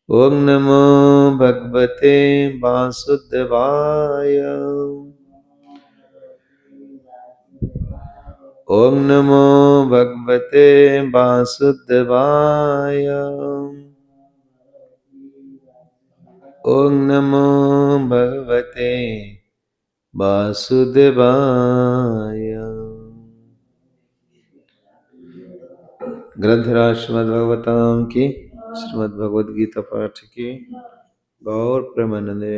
ओम नमो भगवते वासुदेवाय। ओम नमो भगवते वासुदेवाय। ओम नमो भगवते वासुदेवाय। ग्रंथराज श्रीमद्भागवतम की श्रीमद्भगवद गीता पाठ की गौर प्रेमानंदे।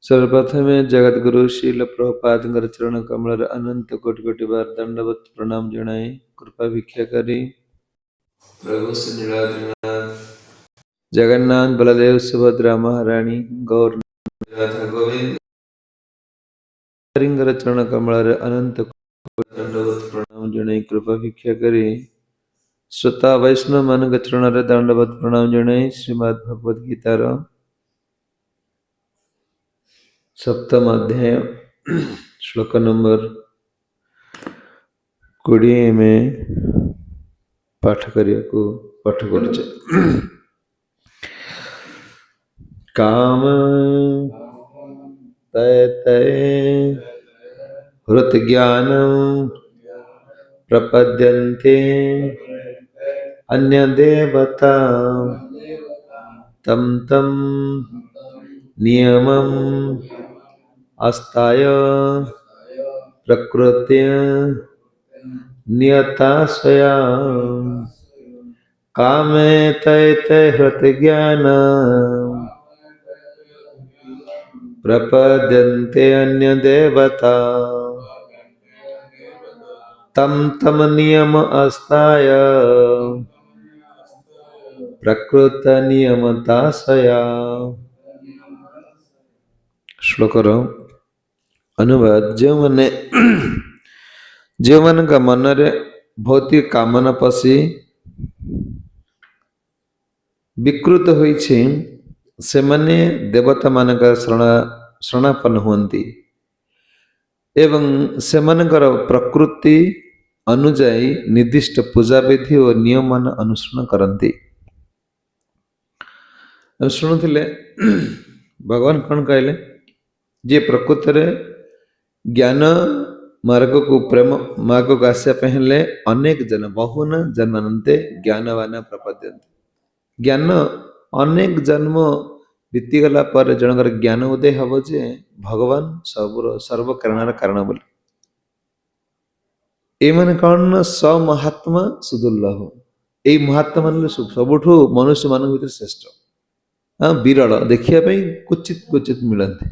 सर्वप्रथम जगद्गुरु श्रील प्रभुपाद चरण कमल अनंत कोटि कोटि बार दंडवत प्रणाम जनाए। कृपा भिक्षा करी प्रभु से नीलाद्रीनाथ जगन्नाथ बलदेव सुभद्रा महारानी गौर राधा गोविंद चरण कमल अनंत कोटि दंडवत प्रणाम जनाए। कृपा भिक्षा करी श्रोता वैष्णव मन चरण दंडवत प्रणाम जनाए। श्रीमद् भगवद गीतार सप्तम अध्याय श्लोक नंबर 20 में पाठ करिया को पाठ करछे। काम तय तय हृत ज्ञानम प्रपद्यन्ते अन्य देवता तम तम नियमम अस्ताय प्रकृत्य नियता स्वया। कामे तय तय हृत ज्ञान प्रपद्यन्ते अन्य देवता तम तम नियम अस्ताय प्रकृत नियमता स्वया। श्लोकर अनुवाद जो मन का मनरे भौतिक कामना पशी विकृत होइछे से माने देवता मानक शरणापन्न हुअन्ति एवं सेमानकर प्रकृति अनुजाई निर्दिष्ट पूजा विधि और नियम मान अनुसरण करती। शुणुले भगवान कौन कहले जे प्रकृत ज्ञान मार्ग को प्रेम मार्ग को आशा पहले अनेक जन बहुन जन्मनते ज्ञानवान प्रपद्यन्ते। ज्ञान अनेक जन्म बीतीगला पर जनकर ज्ञान उदय हम जे भगवान सर्व कारणर कारण बोले। ए माने कौन स महात्मा सुदुर्लभ ए महात्मा मान सबुठु मनुष्य मान भीतर श्रेष्ठ विरल देखिया क्वचित क्वचित मिलते।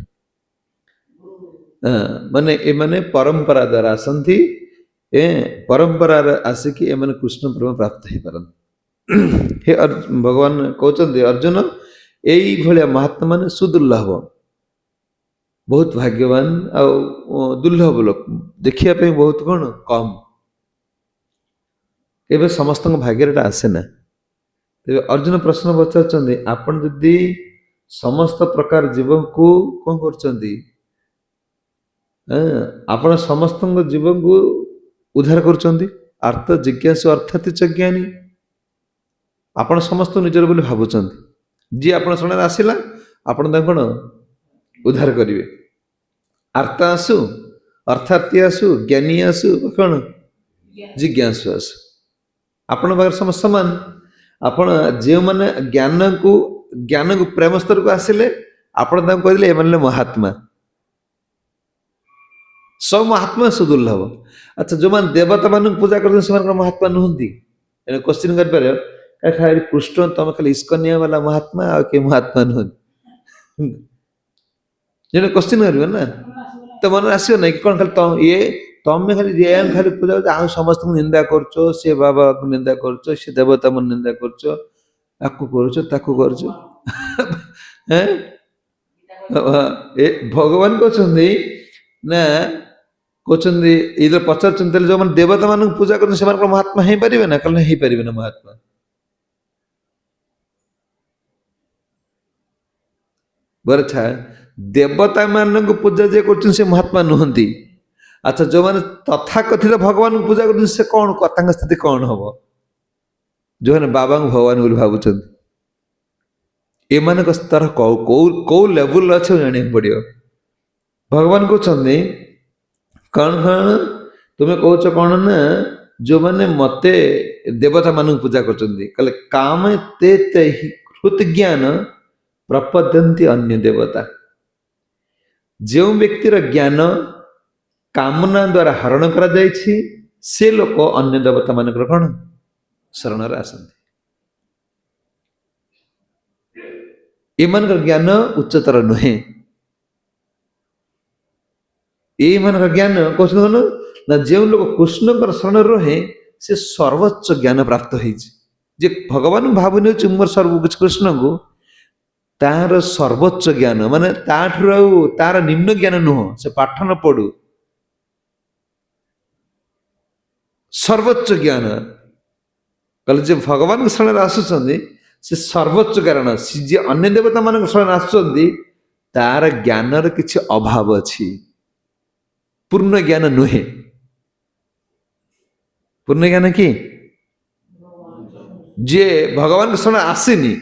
माने ए माने परंपरा द्वारा आसंती ए परंपरा आसिकी ए माने कृष्ण प्रेम प्राप्त हो पारन। हे भगवान कहते अर्जुन यही भाया महात्मा मान सुदुर्लभ बहुत भाग्यवान आ दुर्लभ लोक देखिया बहुत कौन कम एवं समस्त भाग्य आसे ना। तेरे अर्जुन प्रश्न पचार आपन जदि समस्त प्रकार जीवन को कौन कर आपण समस्त जीवन को उद्धार कर अर्थ जिज्ञासु अर्थात ज्ञानी आपण समस्त निजर बोली भावुं जी आप शरण आसला आपण कौन उद्धार करेंगे अर्थ आसु अर्थार्थी आसु ज्ञानी आसु कौन जिज्ञासु आसु आपण पाखे समस्त समान। आपण जो मैंने ज्ञान को प्रेम स्तर को आसिले आपण कहले ए मानले महात्मा सब महात्मा सुदुर्लभ। अच्छा जो मान देवता मान पूजा करते से महात्मा नुहति क्वेश्चन कर खाली कृष्ण तुम खाली इस्कनिया वाला महात्मा आ के महात्मा नुहति जो क्वेश्चन कर ना तो मन आसो ना कि कौन खाली ये तमें खाली खाली पूजा आ समस्त निंदा कर सी बाबा को निंदा कर सी देवता मन निंदा कर भगवान कहते ना कहते ये पचार जो मैंने देवता मान पूजा कर महात्मा हो पारे ना कल हो पारे ना महात्मा बरछा देवता मान पूजा जे कर महात्मा नुहति। अच्छा जो मैंने तथाकथित भगवान को पूजा कर कौन स्थिति कौन हम जो मैंने बाबा को भगवान बोली भावुं ଏମାନଙ୍କ ସ୍ତର କୋଉ ଲେବୁଲ ଅଛି ଜାଣିବାକୁ ପଡିବ। ଭଗବାନ କହୁଛନ୍ତି କଣ କଣ ତୁମେ କହୁଛ କଣ ନା ଯୋଉମାନେ ମତେ ଦେବତା ମାନଙ୍କୁ ପୂଜା କରୁଛନ୍ତି କହିଲେ କାମ ତେ ହୃତ ଜ୍ଞାନ ପ୍ରପଦ୍ୟନ୍ତି ଅନ୍ୟ ଦେବତା। ଯେଉଁ ବ୍ୟକ୍ତିର ଜ୍ଞାନ କାମନା ଦ୍ୱାରା ହରଣ କରାଯାଇଛି ସେ ଲୋକ ଅନ୍ୟ ଦେବତା ମାନଙ୍କର କଣ ଶରଣରେ ଆସନ୍ତି। ଏମାନଙ୍କର ଜ୍ଞାନ ଉଚ୍ଚତର ନୁହେଁ। ଏଇମାନଙ୍କର ଜ୍ଞାନ କହୁଛନ୍ତି କଣ ନା ଯେଉଁ ଲୋକ କୃଷ୍ଣଙ୍କର ଶରଣରେ ରହେ ସେ ସର୍ବୋଚ୍ଚ ଜ୍ଞାନ ପ୍ରାପ୍ତ ହେଇଛି। ଯେ ଭଗବାନ ଭାବୁନେଉଛି ମୋର ସର୍ବ କିଛି କୃଷ୍ଣଙ୍କୁ ତାର ସର୍ବୋଚ୍ଚ ଜ୍ଞାନ ମାନେ ତାଠାରୁ ଆଉ ତାର ନିମ୍ନ ଜ୍ଞାନ ନୁହଁ। ସେ ପାଠ ନ ପଢୁ ସର୍ବୋଚ୍ଚ ଜ୍ଞାନ କହିଲେ ଯେ ଭଗବାନଙ୍କ ଶରଣରେ ଆସୁଛନ୍ତି ସେ ସର୍ବୋଚ୍ଚ କାରଣ ଯିଏ ଅନ୍ୟ ଦେବତା ମାନଙ୍କ ଶରଣରେ ଆସୁଛନ୍ତି ତାର ଜ୍ଞାନର କିଛି ଅଭାବ ଅଛି, ପୂର୍ଣ୍ଣ ଜ୍ଞାନ ନୁହେଁ। ପୂର୍ଣ୍ଣ ଜ୍ଞାନ କି ଯିଏ ଭଗବାନଙ୍କ ଶରଣରେ ଆସିନି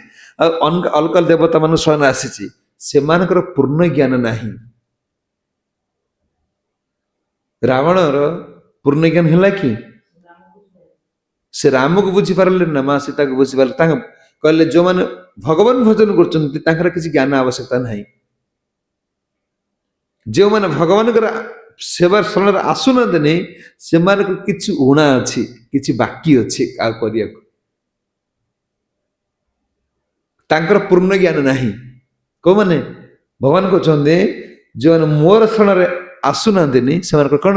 ଆଉ ଅଲଗା ଦେବତା ମାନଙ୍କ ଶରଣରେ ଆସିଛି ସେମାନଙ୍କର ପୂର୍ଣ୍ଣ ଜ୍ଞାନ ନାହିଁ। ରାବଣର ପୂର୍ଣ୍ଣ ଜ୍ଞାନ ହେଲା କି ସେ ରାମକୁ ବୁଝିପାରିଲେ ନା ମା ସୀତାକୁ ବୁଝିପାରିଲେ। ତାଙ୍କ କହିଲେ ଯୋଉମାନେ ଭଗବାନ ଭଜନ କରୁଛନ୍ତି ତାଙ୍କର କିଛି ଜ୍ଞାନ ଆବଶ୍ୟକତା ନାହିଁ। ଯେଉଁମାନେ ଭଗବାନଙ୍କର ସେବା ଶରଣରେ ଆସୁନାହାନ୍ତି ସେମାନଙ୍କର କିଛି ଊଣା ଅଛି, କିଛି ବାକି ଅଛି ଆଉ କରିବାକୁ। ତାଙ୍କର ପୂର୍ଣ୍ଣ ଜ୍ଞାନ ନାହିଁ। କୋଉମାନେ ଭଗବାନ କହୁଛନ୍ତି ଯେଉଁମାନେ ମୋର ଶରଣରେ ଆସୁନାହାନ୍ତିନି ସେମାନଙ୍କର କଣ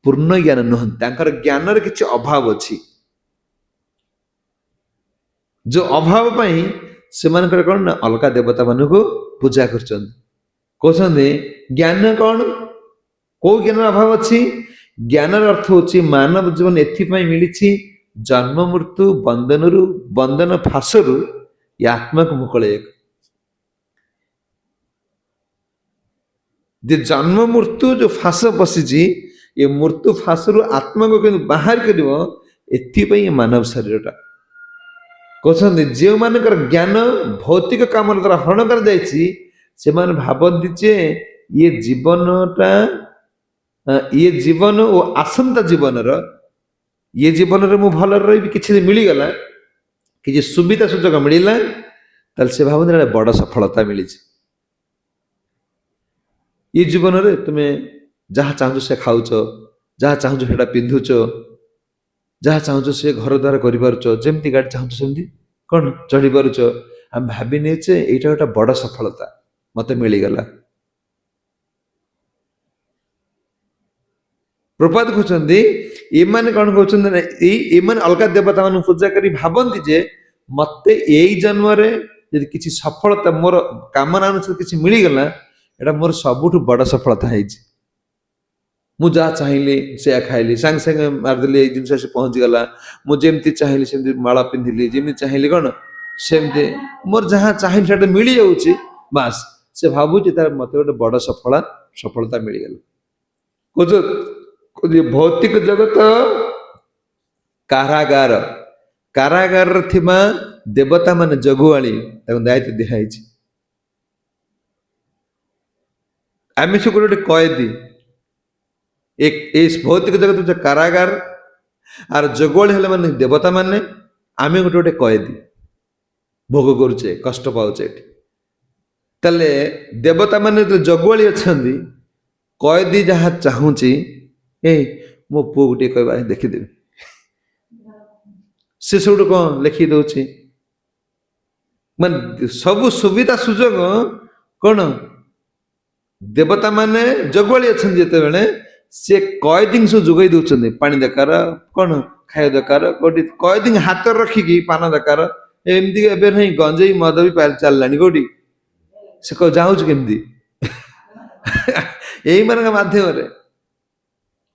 ପୂର୍ଣ୍ଣ ଜ୍ଞାନ ନୁହନ୍ତି, ତାଙ୍କର ଜ୍ଞାନର କିଛି ଅଭାବ ଅଛି। ଯୋଉ ଅଭାବ ପାଇଁ ସେମାନଙ୍କର କଣ ନା ଅଲଗା ଦେବତା ମାନଙ୍କୁ ପୂଜା କରୁଛନ୍ତି। କହୁଛନ୍ତି ଜ୍ଞାନ କଣ କୋଉ ଜ୍ଞାନର ଅଭାବ ଅଛି? ଜ୍ଞାନର ଅର୍ଥ ହଉଛି ମାନବ ଜୀବନ ଏଥିପାଇଁ ମିଳିଛି ଜନ୍ମ ମୃତ୍ୟୁ ବନ୍ଦନ ଫାଶରୁ ଏ ଆତ୍ମାକୁ ମୁକୁଳେଇବାକୁ। ଯେ ଜନ୍ମ ମୃତ୍ୟୁ ଯୋଉ ଫାଶ ପଶିଛି ଏ ମୃତ୍ୟୁ ଫାଶରୁ ଆତ୍ମାକୁ କିନ୍ତୁ ବାହାର କରିବ ଏଥିପାଇଁ ମାନବ ଶରୀରଟା। କହୁଛନ୍ତି ଯେଉଁମାନଙ୍କର ଜ୍ଞାନ ଭୌତିକ କାମର ଦ୍ୱାରା ହରଣ କରାଯାଇଛି ସେମାନେ ଭାବନ୍ତି ଯେ ଇଏ ଜୀବନ ଓ ଆସନ୍ତା ଜୀବନର ଇଏ ଜୀବନରେ ମୁଁ ଭଲରେ ରହିବି, କିଛି ମିଳିଗଲା କିଛି ସୁବିଧା ସୁଯୋଗ ମିଳିଲା ତାହେଲେ ସେ ଭାବନ୍ତି ନା ବଡ ସଫଳତା ମିଳିଛି। ଏ ଜୀବନରେ ତୁମେ ଯାହା ଚାହୁଁଛ ସେ ଖାଉଛ, ଯାହା ଚାହୁଁଛ ସେଟା ପିନ୍ଧୁଛ, ଯାହା ଚାହୁଁଛ ସେ ଘର ଦ୍ୱାର କରିପାରୁଛ, ଯେମିତି ଗାଡ଼ି ଚାହୁଁଛ ସେମିତି କଣ ଚଢି ପାରୁଛ। ଆମେ ଭାବି ନେଇଛେ ଏଇଟା ଗୋଟେ ବଡ ସଫଳତା ମତେ ମିଳିଗଲା। ପ୍ରପାତ କହୁଛନ୍ତି ଏମାନେ କଣ କହୁଛନ୍ତି ନା ଏମାନେ ଅଲଗା ଦେବତା ମାନଙ୍କୁ ପୂଜା କରି ଭାବନ୍ତି ଯେ ମତେ ଏଇ ଜନ୍ମରେ ଯଦି କିଛି ସଫଳତା ମୋର କାମନା ଅନୁସାରେ କିଛି ମିଳିଗଲା ଏଟା ମୋର ସବୁଠୁ ବଡ ସଫଳତା ହେଇଛି। ମୁଁ ଯାହା ଚାହିଁଲି ସେୟା ଖାଇଲି, ସାଙ୍ଗେ ସାଙ୍ଗେ ମାରିଦେଲି, ଏଇ ଜିନିଷ ଆସି ପହଞ୍ଚିଗଲା। ମୁଁ ଯେମିତି ଚାହିଁଲି ସେମିତି ମାଳ ପିନ୍ଧିଲି, ଯେମିତି ଚାହିଁଲି କଣ ସେମିତି ମୋର ଯାହା ଚାହିଁଲି ସେଟା ମିଳିଯାଉଛି। ବାସ୍ ସେ ଭାବୁଛି ତାର ମତେ ଗୋଟେ ବଡ ସଫଳତା ମିଳିଗଲା। ଭୌତିକ ଜଗତ କାରାଗାର, କାରାଗାରରେ ଥିବା ଦେବତା ମାନେ ଜଗୁଆଳି ତାଙ୍କୁ ଦାୟିତ୍ୱ ଦିଆଯାଇଛି। ଆମେ ସବୁ ଗୋଟେ କଏଦୀ ଏଇ ଭୌତିକ ଜଗତ କାରାଗାର ଆର ଜଗୁଆଳି ହେଲେ ମାନେ ଦେବତା ମାନେ, ଆମେ ଗୋଟେ କଏଦୀ ଭୋଗ କରୁଛେ, କଷ୍ଟ ପାଉଛେ ଏଠି। ତାହେଲେ ଦେବତା ମାନେ ଜଗୁଆଳି ଅଛନ୍ତି, କଏଦୀ ଯାହା ଚାହୁଁଛି ମୋ ପୁଅ ଗୋଟିଏ କହିବା ଦେଖିଦେବି, ସେ ସବୁଠୁ କଣ ଲେଖି ଦଉଛି। ମାନେ ସବୁ ସୁବିଧା ସୁଯୋଗ କଣ ଦେବତା ମାନେ ଜଗୁଆଳି ଅଛନ୍ତି ଯେତେବେଳେ ସେ କଏଦୀଙ୍କୁ ସବୁ ଯୋଗାଇ ଦଉଛନ୍ତି। ପାଣି ଦରକାର, କଣ ଖାଇବା ଦରକାର, କୋଉଠି କଏଦୀଙ୍କୁ ହାତରେ ରଖିକି ପାନ ଦରକାର, ଏମିତି ଏବେ ନାହିଁ ଗଞ୍ଜେଇ ମଦ ବି ଚାଲିଲାଣି କୋଉଠି ସେ ଯାଉଛି କେମିତି ଏଇମାନଙ୍କ ମାଧ୍ୟମରେ।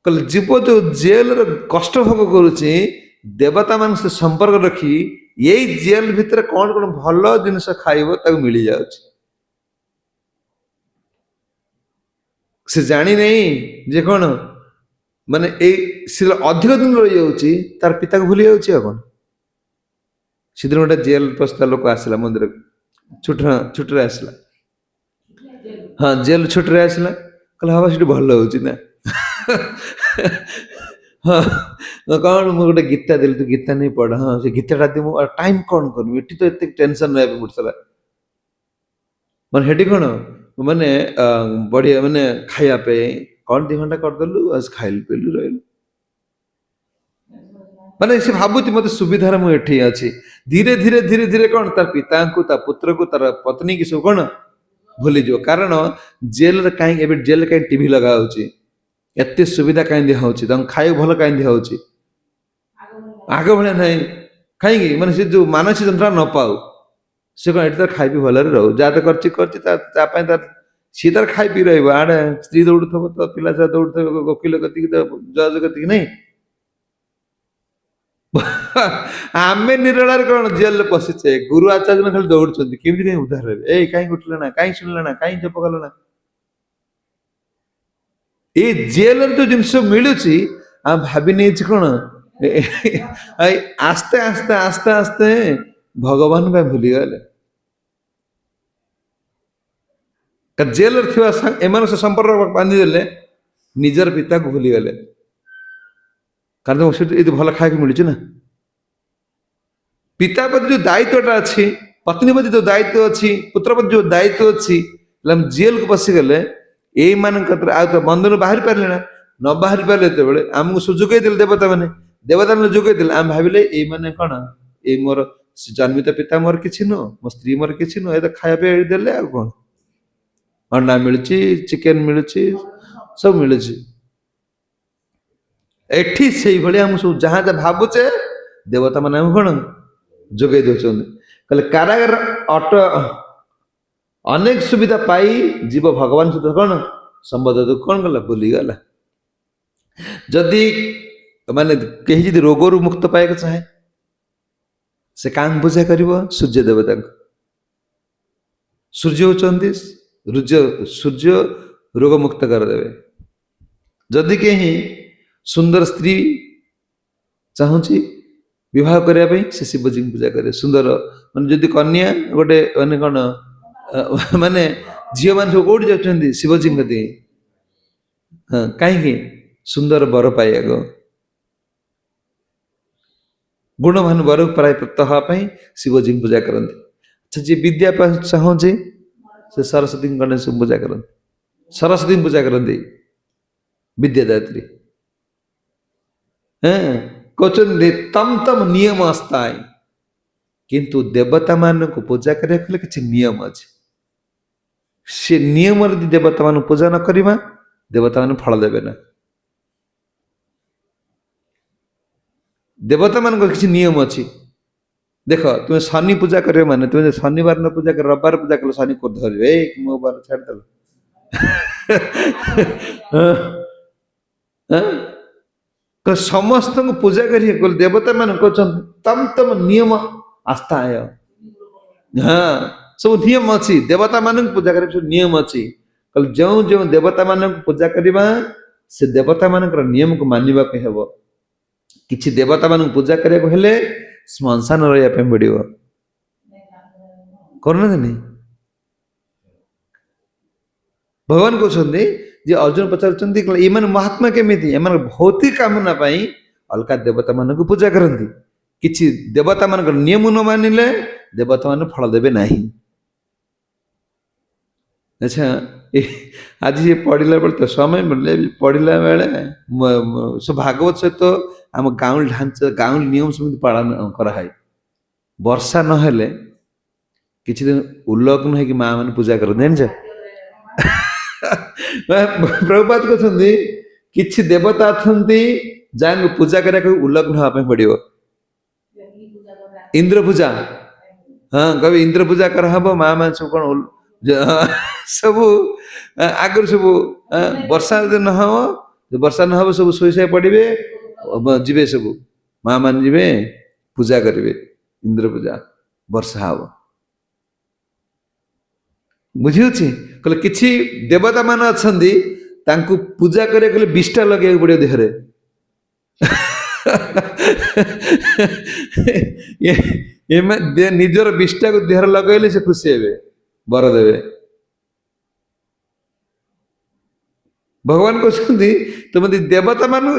କହିଲେ ଜୀବ ଯୋଉ ଜେଲର କଷ୍ଟ ଭୋଗ କରୁଛି ଦେବତା ମାନଙ୍କ ସେ ସମ୍ପର୍କ ରଖି ଏଇ ଜେଲ ଭିତରେ କଣ କଣ ଭଲ ଜିନିଷ ଖାଇବ ତାକୁ ମିଳିଯାଉଛି। ସେ ଜାଣିନେଇ ଯେ କଣ ମାନେ ଏଇ ସେ ଅଧିକ ଦିନ ରହିଯାଉଛି ତାର ପିତାକୁ ଭୁଲି ଯାଉଛି। ଆଉ କଣ ସେଦିନ ଗୋଟେ ଜେଲ ପ୍ରସ୍ତାବ ଲୋକ ଆସିଲା ମନ୍ଦିରକୁ, ଛୁଟିରେ ଆସିଲା। ହଁ ଜେଲ ଛୁଟିରେ ଆସିଲା, କହିଲା ହଁ ସେଠି ଭଲ ହଉଛି ନା। ହଁ କଣ ମୁଁ ଗୋଟେ ଗୀତା ଦେଲି, ତୁ ଗୀତା ନେଇ ପଢ। ହଁ ସେ ଗୀତାଟା ଦେଇ ମୁଁ ଟାଇମ୍ କଣ କରିବି, ଏଠି ତ ଏତେ ଟେନସନ ନେବାକୁ ପଡୁଥିଲା। ମାନେ ହେଠି କଣ ମାନେ ବଢିଆ ମାନେ ଖାଇବା ପାଇଁ କଣ 2 ଘଣ୍ଟା କରିଦେଲୁ, ଆସ ଖାଇଲୁ ପିଇଲୁ ରହିଲୁ। ମାନେ ସେ ଭାବୁଛି ମତେ ସୁବିଧାରେ ମୁଁ ଏଠି ଅଛି। ଧୀରେ ଧୀରେ ଧୀରେ ଧୀରେ କଣ ତାର ପିତାଙ୍କୁ, ତା ପୁତ୍ରକୁ, ତାର ପତ୍ନୀ କି ସବୁ କଣ ଭୁଲିଯିବ। କାରଣ ଜେଲରେ କାହିଁକି ଏବେ ଜେଲରେ କାହିଁକି ଟିଭି ଲଗା ହଉଛି, ଏତେ ସୁବିଧା କାହିଁକି ଦିଆ ହଉଛି, ତାଙ୍କୁ ଖାଇବାକୁ ଭଲ କାହିଁକି ଦିଆ ହଉଛି, ଆଗ ଭଳିଆ ନାହିଁ। କାହିଁକି ମାନେ ସେ ଯୋଉ ମାନସିକ ଯନ୍ତ୍ରଣା ନ ପାଉ। ସେ କଣ ଏଠି ତାର ଖାଇ ପିଇ ଭଲରେ ରହୁ, ଯାହା ତ କରିଛି କରିଛି, ତା ପାଇଁ ତାର ସିଏ ତାର ଖାଇ ପିଇ ରହିବ। ଆଡେ ସ୍ତ୍ରୀ ଦୌଡୁଥିବ, ତ ପିଲା ଛୁଆ ଦୌଡୁଥିବ ଓକିଲ କତିକି, ତ ଜଜ କତିକି, ନାଇଁ। ଆମେ ନିରଳାରେ କଣ ଜେଲରେ ପଶିଛେ, ଗୁରୁ ଆଚାର୍ଯ୍ୟ ଖାଲି ଦୌଡୁଛନ୍ତି କେମିତି କାଇଁ ଉଦ୍ଧାର ହେବେ। ଏଇ କାହିଁକି ଉଠିଲ ନା, କାହିଁ ଶୁଣିଲ ନା, କାହିଁ ଜପ କଲ ନା। ଏଇ ଜେଲରେ ଯୋଉ ଜିନିଷ ମିଳୁଛି ଆମେ ଭାବି ନେଇଛି କଣ ଆସ୍ତେ ଆସ୍ତେ ଆସ୍ତେ ଆସ୍ତେ ଭଗବାନ ପାଇଁ ଭୁଲିଗଲେ। ଜେଲରେ ଥିବା ଏମାନେ ସେ ସମ୍ପର୍କ ବାନ୍ଧିଦେଲେ, ନିଜର ପିତାକୁ ଭୁଲିଗଲେ। କାରଣ ସେଠି ଏଠି ଭଲ ଖାଇବାକୁ ମିଳୁଛି ନା। ପିତା ପ୍ରତି ଯୋଉ ଦାୟିତ୍ୱଟା ଅଛି, ପତ୍ନୀ ପ୍ରତି ଯୋଉ ଦାୟିତ୍ୱ ଅଛି, ପୁତ୍ର ପ୍ରତି ଯୋଉ ଦାୟିତ୍ୱ ଅଛି, ହେଲେ ଆମେ ଜେଲକୁ ପଶିଗଲେ ଏଇମାନଙ୍କ ଆଉ ତ ବନ୍ଧନ ବାହାରି ପାରିଲେ ନା। ନ ବାହାରି ପାରିଲେ ଯେତେବେଳେ ଆମକୁ ସୁଯୋଗ ଦେଲେ ଦେବତା ମାନେ, ଦେବତା ମାନେ ଯୋଗେଇ ଦେଲେ, ଆମେ ଭାବିଲେ ଏଇମାନେ କଣ, ଏଇ ମୋର ଜନ୍ମିତ ପିତା ମୋର କିଛି ନୁହଁ, ମୋ ସ୍ତ୍ରୀ ମୋର କିଛି ନୁହଁ, ଏ ତ ଖାଇବା ପାଇଁ ଦେଲେ ଆଉ କଣ। ଅଣ୍ଡା ମିଳୁଛି, ଚିକେନ ମିଳୁଛି, ସବୁ ମିଳୁଛି। ଏଠି ସେଇଭଳିଆ ଆମେ ସବୁ ଯାହା ଯାହା ଭାବୁଛେ ଦେବତା ମାନେ ଆମକୁ କଣ ଯୋଗେଇ ଦଉଛନ୍ତି। କହିଲେ କାରାଗାର ଅନେକ ସୁବିଧା ପାଇ ଜୀବ ଭଗବାନ ସହିତ କଣ ସମ୍ବନ୍ଧ କଣ କଲା, ଭୁଲିଗଲା। ଯଦି ମାନେ କେହି ଯଦି ରୋଗରୁ ମୁକ୍ତ ପାଇବାକୁ ଚାହେଁ, ସେ କାହାଙ୍କୁ ପୂଜା କରିବ, ସୂର୍ଯ୍ୟ ଦେବତାଙ୍କୁ। ସୂର୍ଯ୍ୟ ହଉଛନ୍ତି ସୂର୍ଯ୍ୟ ରୋଗ ମୁକ୍ତ କରିଦେବେ। ଯଦି କେହି ସୁନ୍ଦର ସ୍ତ୍ରୀ ଚାହୁଁଛି ବିବାହ କରିବା ପାଇଁ, ସେ ଶିବଜୀଙ୍କୁ ପୂଜା କରେ। ସୁନ୍ଦର ମାନେ ଯଦି କନ୍ୟା ଗୋଟେ ମାନେ କଣ ମାନେ ଝିଅ ମାନେ ସବୁ କୋଉଠି ଯାଉଛନ୍ତି, ଶିବଜୀଙ୍କ କତିକି। ହଁ କାହିଁକି, ସୁନ୍ଦର ବର ପାଇବାକୁ, ଗୁଣବାନ ବରକୁ ପ୍ରାପ୍ତ ହେବା ପାଇଁ ଶିବଜୀଙ୍କୁ ପୂଜା କରନ୍ତି। ଆଚ୍ଛା ଯିଏ ବିଦ୍ୟା ଚାହୁଁଛି, ସେ ସରସ୍ୱତୀ ଗଣେଶ ପୂଜା କରନ୍ତି, ସରସ୍ୱତୀଙ୍କୁ ପୂଜା କରନ୍ତି, ବିଦ୍ୟାଦାତ୍ରୀ। କହୁଛନ୍ତି ତମ ତମ ନିୟମ ଆସ୍ଥାଏ, କିନ୍ତୁ ଦେବତା ମାନଙ୍କୁ ପୂଜା କରିବାକୁ ହେଲେ କିଛି ନିୟମ ଅଛି। ସେ ନିୟମରେ ଯଦି ଦେବତା ମାନଙ୍କୁ ପୂଜା ନ କରିବା, ଦେବତା ମାନେ ଫଳ ଦେବେ ନା। ଦେବତା ମାନଙ୍କର କିଛି ନିୟମ ଅଛି। ଦେଖ ତୁମେ ଶନି ପୂଜା କରିବ ମାନେ, ତୁମେ ଶନିବାର ନ ପୂଜା କରି ରବିବାର ପୂଜା କଲେ ଶନି କୋ ଧରିବେ, ଏଇ ମୋ ବାର ଛାଡିଦେଲ। ସମସ୍ତଙ୍କୁ ପୂଜା କରିବାକୁ ଗଲେ ଦେବତା ମାନେ କହୁଛନ୍ତି ତମ ତମ ନିୟମ ଆସ୍ଥା ଆୟ। ହଁ ସବୁ ନିୟମ ଅଛି, ଦେବତା ମାନଙ୍କୁ ପୂଜା କରିବା ସବୁ ନିୟମ ଅଛି। କହିଲେ ଯେଉଁ ଯେଉଁ ଦେବତା ମାନଙ୍କୁ ପୂଜା କରିବା, ସେ ଦେବତା ମାନଙ୍କର ନିୟମକୁ ମାନିବାକୁ ହେବ। କିଛି ଦେବତା ମାନଙ୍କୁ ପୂଜା କରିବାକୁ ହେଲେ ଶ୍ମଶାନ ରହିବା ପାଇଁ ପଡିବ, କରୁନାହାନ୍ତି। ଭଗବାନ କହୁଛନ୍ତି ଯେ ଅର୍ଜୁନ ପଚାରୁଛନ୍ତି ଏମାନେ ମହାତ୍ମା କେମିତି, ଏମାନଙ୍କ ଭୌତିକ କାମନା ପାଇଁ ଅଲଗା ଦେବତା ମାନଙ୍କୁ ପୂଜା କରନ୍ତି। କିଛି ଦେବତା ମାନଙ୍କର ନିୟମ ନ ମାନିଲେ ଦେବତା ମାନେ ଫଳ ଦେବେ ନାହିଁ। ଆଚ୍ଛା ଆଜି ପଢିଲା ବେଳେ ତ ସମୟ ମିଳିଲେ, ପଢିଲା ବେଳେ ସବୁ ଭାଗବତ ସହିତ ଆମ ଗାଉଁଲି ଢାଞ୍ଚା, ଗାଉଁଲି ନିୟମ ସେମିତି ପାଳନ କରାହୁଏ। ବର୍ଷା ନହେଲେ କିଛି ଦିନ ଉଲଗ୍ନ ହେଇକି ମା ମାନେ ପୂଜା କରନ୍ତି, ଜାଣିଛ। ପ୍ରଭୁପାଦ କହୁଛନ୍ତି କିଛି ଦେବତା ଅଛନ୍ତି ଯାହାଙ୍କୁ ପୂଜା କରିବାକୁ ଉଲଗ୍ନ ହବା ପାଇଁ ପଡିବ। ଇନ୍ଦ୍ର ପୂଜା, ହଁ କହିବେ ଇନ୍ଦ୍ର ପୂଜା କରାହବ, ମା ମାନେ ସବୁ କଣ ସବୁ ଆଗରୁ ସବୁ ବର୍ଷା ଯଦି ନହବ, ବର୍ଷା ନହବ ସବୁ ଶୋଇ ଶୋଇ ପଡିବେ, ଯିବେ ସବୁ ମା ମାନେ ଯିବେ ପୂଜା କରିବେ, ଇନ୍ଦ୍ର ପୂଜା, ବର୍ଷା ହବ। ବୁଝିହଉଛି। କହିଲେ କିଛି ଦେବତା ମାନେ ଅଛନ୍ତି ତାଙ୍କୁ ପୂଜା କରିବାକୁ ହେଲେ ବିଷ୍ଠା ଲଗେଇବାକୁ ପଡିବ ଦେହରେ। ନିଜର ବିଷ୍ଠାକୁ ଦେହରେ ଲଗେଇଲେ ସେ ଖୁସି ହେବେ, ବର ଦେବେ। ଭଗବାନ କହୁଛନ୍ତି ତୁମେ ଯଦି ଦେବତା ମାନଙ୍କୁ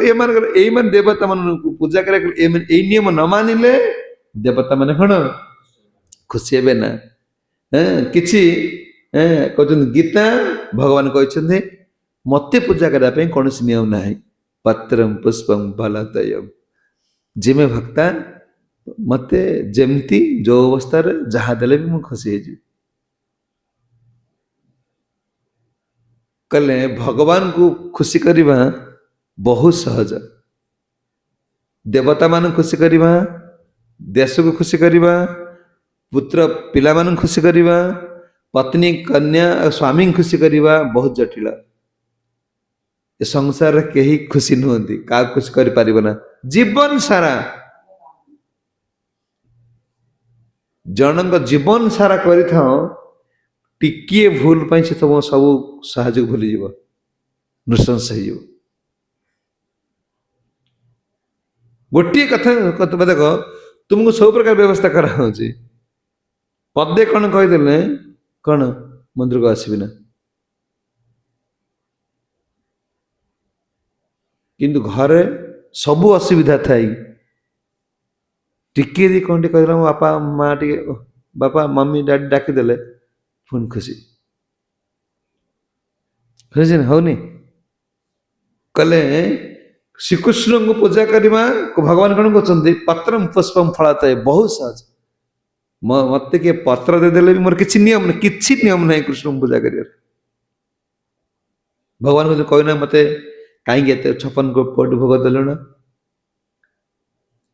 ଏଇମାନେ ଦେବତା ମାନଙ୍କୁ ପୂଜା କରିବାକୁ ଏଇ ନିୟମ ନ ମାନିଲେ ଦେବତା ମାନେ କଣ ଖୁସି ହେବେ ନା। କିଛି କହୁଛନ୍ତି ଗୀତା ଭଗବାନ କହିଛନ୍ତି ମତେ ପୂଜା କରିବା ପାଇଁ କୌଣସି ନିୟମ ନାହିଁ। ପତ୍ରಂ ପୁଷ୍ପಂ ଫଳତୋୟମ୍ ଜିମେ ଭକ୍ତା ମତେ ଯେମିତି ଯୋଉ ଅବସ୍ଥାରେ ଯାହା ଦେଲେ ବି ମୁଁ ଖୁସି ହେଇଯିବି। କହିଲେ ଭଗବାନଙ୍କୁ ଖୁସି କରିବା ବହୁତ ସହଜ। ଦେବତା ମାନଙ୍କୁ ଖୁସି କରିବା, ଦେଶକୁ ଖୁସି କରିବା, ପୁତ୍ର ପିଲାମାନଙ୍କୁ ଖୁସି କରିବା, ପତ୍ନୀ କନ୍ୟା ସ୍ୱାମୀଙ୍କୁ ଖୁସି କରିବା ବହୁତ ଜଟିଳ। ଏ ସଂସାରରେ କେହି ଖୁସି ନୁହନ୍ତି, କାହାକୁ ଖୁସି କରିପାରିବ ନା। ଜୀବନ ସାରା ଜଣଙ୍କ ଜୀବନ ସାରା କରିଥାଉ, ଟିକିଏ ଭୁଲ ପାଇଁ ସେ ତମ ସବୁ ସାହାଯ୍ୟ ଭୁଲିଯିବ, ନୃଶଂସ ହେଇଯିବ। ଗୋଟିଏ କଥା ଦେଖ, ତୁମକୁ ସବୁ ପ୍ରକାର ବ୍ୟବସ୍ଥା କରାହଉଛି, ପଦେ କଣ କହିଦେଲେ କଣ ମନ୍ଦିରକୁ ଆସିବି ନା। କିନ୍ତୁ ଘରେ ସବୁ ଅସୁବିଧା ଥାଇ ଟିକେ ଯଦି କଣ ଟିକେ କହିଦେଲା, ମୋ ବାପା ମା ଟିକେ ବାପା ମମି ଡାଡି ଡାକିଦେଲେ ପୁଣି ଖୁସି। ଖୁସି ନା ହଉନି? କହିଲେ ଶ୍ରୀକୃଷ୍ଣଙ୍କୁ ପୂଜା କରିବା ଭଗବାନ କଣ କରୁଛନ୍ତି, ପତ୍ରಂ ପୁଷ୍ପମ୍ ଫଳତୋୟ ବହୁତ ସହଜ। ମତେ କିଏ ପତ୍ର ଦେଇଦେଲେ ବି ମୋର କିଛି ନିୟମ ନାହିଁ, କିଛି ନିୟମ ନାହିଁ କୃଷ୍ଣଙ୍କୁ ପୂଜା କରିବାର। ଭଗବାନ ଯଦି କହିନା ମତେ କାହିଁକି ଏତେ 56 କୋଟି ଭୋଗ ଦେଲୁଣ,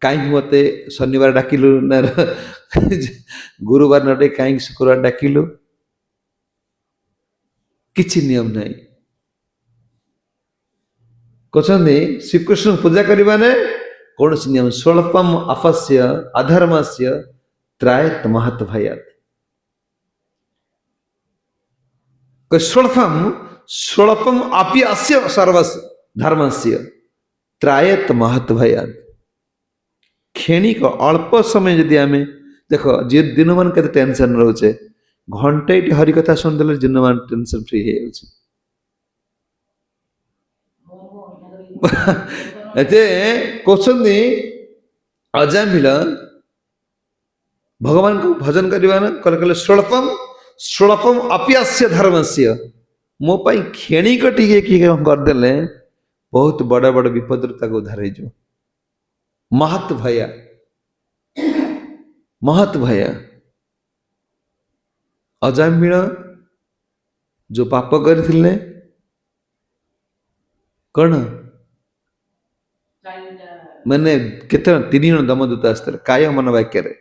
କାହିଁକି ମତେ ଶନିବାର ଡାକିଲୁ ନା ଗୁରୁବାର ନ ଡାକି କାହିଁକି ଶୁକ୍ରବାର ଡାକିଲୁ, କିଛି ନିୟମ ନାହିଁ। କହୁଛନ୍ତି ଶ୍ରୀକୃଷ୍ଣ ପୂଜା କରିବାରେ କୌଣସି ନିୟମ ସ୍ୱଳ୍ପମ ଆପସ୍ୟ ଅଧର୍ମସ୍ୟ ତ୍ରାୟତ ମହତ ଭୟାତ। ସ୍ୱଳ୍ପମ ଆପି ଅସ୍ୟ ସର୍ବସ୍ୟ ଧର୍ମସ୍ୟ ତ୍ରାୟତ ମହତ ଭୟାତ। କ୍ଷଣିକ ଅଳ୍ପ ସମୟ ଯଦି ଆମେ ଦେଖ, ଦିନ ମାନ କେତେ ଟେନସନ ରହୁଛେ, ଘଣ୍ଟେ ଏଠି ହରିକଥା ଶୁଣିଦେଲେ ଦିନ ମାନ ଟେନସନ ଫ୍ରି ହେଇଯାଉଛି। ଏତେ କହୁଛନ୍ତି ଅଜାମିଳ ଭଗବାନଙ୍କୁ ଭଜନ କରିବା ନା କହିଲେ ସ୍ୱଳ୍ପମ ଅପ୍ୟାସ୍ୟ ଧର୍ମସ୍ୟ। ମୋ ପାଇଁ କ୍ଷଣିକ ଟିକେ କିଏ କରିଦେଲେ ବହୁତ ବଡ ବଡ ବିପଦରୁ ତାକୁ ଉଦ୍ଧାର ହେଇଯିବ। ମହତ ଭୟା, ମହତ ଭୟା। ଅଜାମିଳ ଯୋଉ ପାପ କରିଥିଲେ କଣ ମାନେ କେତେ 3 ଜଣ ଦମଦୂତ ଆସିଥିଲେ କାୟ ମନ ବାକ୍ୟରେ।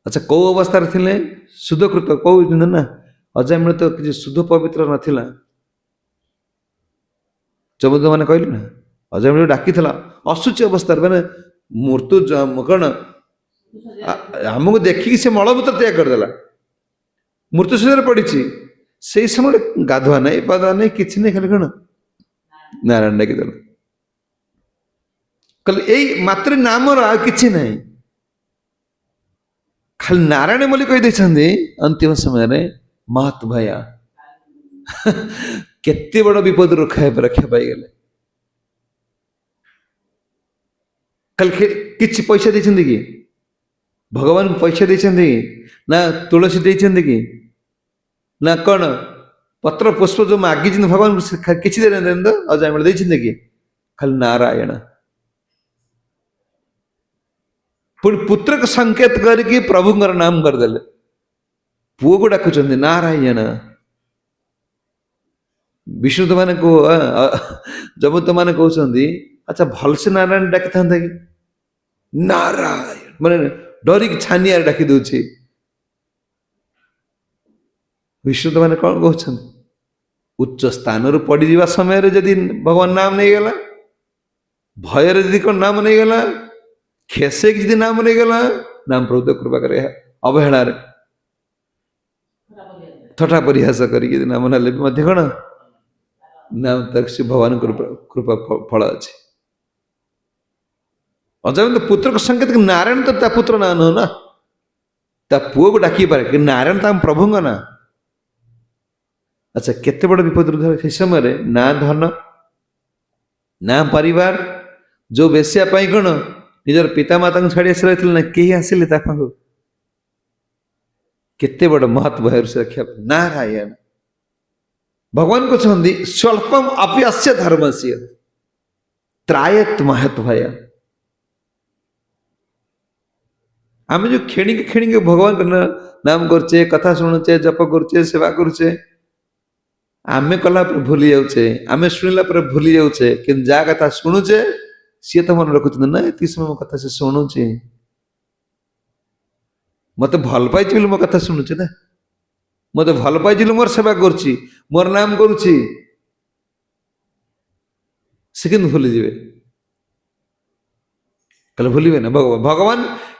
ଆଚ୍ଛା କୋଉ ଅବସ୍ଥାରେ ଥିଲେ? ଶୁଦ୍ଧକୃତ କହୁଛନ୍ତି ନା, ଅଜାମିଳ ତ କିଛି ଶୁଦ୍ଧ ପବିତ୍ର ନଥିଲା। ଯମଦୂତ ମାନେ କହିଲେ ନା, ଅଜାମିଳ ଡାକିଥିଲା ଅଶୁଚି ଅବସ୍ଥାରେ, ମାନେ ମୃତ୍ୟୁ କଣ ଆମକୁ ଦେଖିକି ସେ ମଳମୂତ୍ର ତ୍ୟାଗ କରିଦେଲା, ମୃତ୍ୟୁ ଶଯ୍ୟାରେ ପଡିଛି। ସେଇ ସମୟରେ ଗାଧୁଆ ନାହିଁ ପାଧୁଆ ନାହିଁ କିଛି ନାହିଁ, ଖାଲି କଣ ନାରାୟଣ ଡାକିଦେଲା। କହିଲେ ଏଇ ମାତ୍ର ନାମର ଆଉ କିଛି ନାହିଁ, ଖାଲି ନାରାୟଣ ବୋଲି କହିଦେଇଛନ୍ତି। ଅନ୍ତିମ ସମୟରେ ମହତ ଭୟା, କେତେ ବଡ ବିପଦରୁ ରକ୍ଷା ପାଇଗଲେ। ଖାଲି କିଛି ପଇସା ଦେଇଛନ୍ତି କି ଭଗବାନଙ୍କୁ? ପଇସା ଦେଇଛନ୍ତି କି ନା ତୁଳସୀ ଦେଇଛନ୍ତି କି ନା କଣ ପତ୍ର ପୁଷ୍ପ ଯୋଉ ମାଗିଛନ୍ତି ଭଗବାନଙ୍କୁ କିଛି ଦେଇନାହାନ୍ତି ତ? ଅଜାମିଳ ଦେଇଛନ୍ତି କି? ଖାଲି ନାରାୟଣ। ପୁଣି ପୁତ୍ରକୁ ସଂକେତ କରିକି ପ୍ରଭୁଙ୍କର ନାମ କରିଦେଲେ, ପୁଅକୁ ଡାକୁଛନ୍ତି ନାରାୟଣ। ବିଷ୍ଣୁତ ମାନେ ଯମଦୂତ ମାନେ କହୁଛନ୍ତି ଆଚ୍ଛା ଭଲସେ ନାରାୟଣ ଡାକିଥାନ୍ତା କି? ନାରାୟଣ ମାନେ ଡରିକି ଛାନିଆରେ ଡାକି ଦଉଛି। ବିଷ୍ଣୁତ ମାନେ କଣ କହୁଛନ୍ତି? ଉଚ୍ଚ ସ୍ଥାନରୁ ପଡିଯିବା ସମୟରେ ଯଦି ଭଗବାନ ନାମ ନେଇଗଲା, ଭୟରେ ଯଦି କଣ ନାମ ନେଇଗଲା, ଖେସେକି ଯଦି ନାମ ନେଇଗଲା, ନାମ ପ୍ରଭୁ କୃପା କରେ। ଅବହେଳାରେ ଥଟା ପରିହାସ କରିକି ନାମ ନେଲେ ବି ମଧ୍ୟ କଣ ନାମ ତାକୁ ସେ ଭଗବାନଙ୍କର କୃପା ଫଳ ଅଛି। ଅଜୟନ୍ତ ପୁତ୍ରଙ୍କ ସଂକେତ ନାରାୟଣ ତ ତା ପୁତ୍ର ନାଁ ନୁହଁ ନା, ତା ପୁଅକୁ ଡାକି ପାରେ କିନ୍ତୁ ନାରାୟଣ ତା ପ୍ରଭୁଙ୍କ ନାଁ। ଆଚ୍ଛା କେତେ ବଡ଼ ବିପଦ ସେ ସମୟରେ, ନା ଧନ ନା ପରିବାର, ଯୋଉ ବେଶ୍ୟା ପାଇଁ କଣ ନିଜର ପିତାମାତାଙ୍କୁ ଛାଡ଼ି ଆସି ରହିଥିଲେ ନା, କେହି ଆସିଲେ ତା ପାଖକୁ। କେତେ ବଡ଼ ମହତ୍ ଭୟରୁ ସେ ରକ୍ଷା ପାଇଲେ। ନାରାୟଣ ଭଗବାନ କହୁଛନ୍ତି ସ୍ୱଳ୍ପମ ଅପି ଅସ୍ୟ ଧର୍ମସ୍ୟ ତ୍ରାୟତ ମହତ୍ ଭୟ। ଆମେ ଯୋଉ କ୍ଷଣିକ କ୍ଷଣିକ ଭଗବାନଙ୍କ ନାମ କରୁଛେ, କଥା ଶୁଣୁଛେ, ଜପ କରୁଛେ, ସେବା କରୁଛେ, ଆମେ କଲା ପରେ ଭୁଲି ଯାଉଛେ, ଆମେ ଶୁଣିଲା ପରେ ଭୁଲି ଯାଉଛେ, କିନ୍ତୁ ଯାହା କଥା ଶୁଣୁଛେ ସିଏ ତ ମନେ ରଖୁଛନ୍ତି ନା ଏତିକି ସମୟ ମୋ କଥା ସେ ଶୁଣୁଛି, ମତେ ଭଲ ପାଇଛି ବୋଲି ମୋ କଥା ଶୁଣୁଛି ନା, ମତେ ଭଲ ପାଇଛି ବୋଲି ମୋର ସେବା କରୁଛି, ମୋର ନାମ କରୁଛି। ସେ କିନ୍ତୁ ଭୁଲିଯିବେ, କହିଲେ ଭୁଲିବେ ନା ଭଗବାନ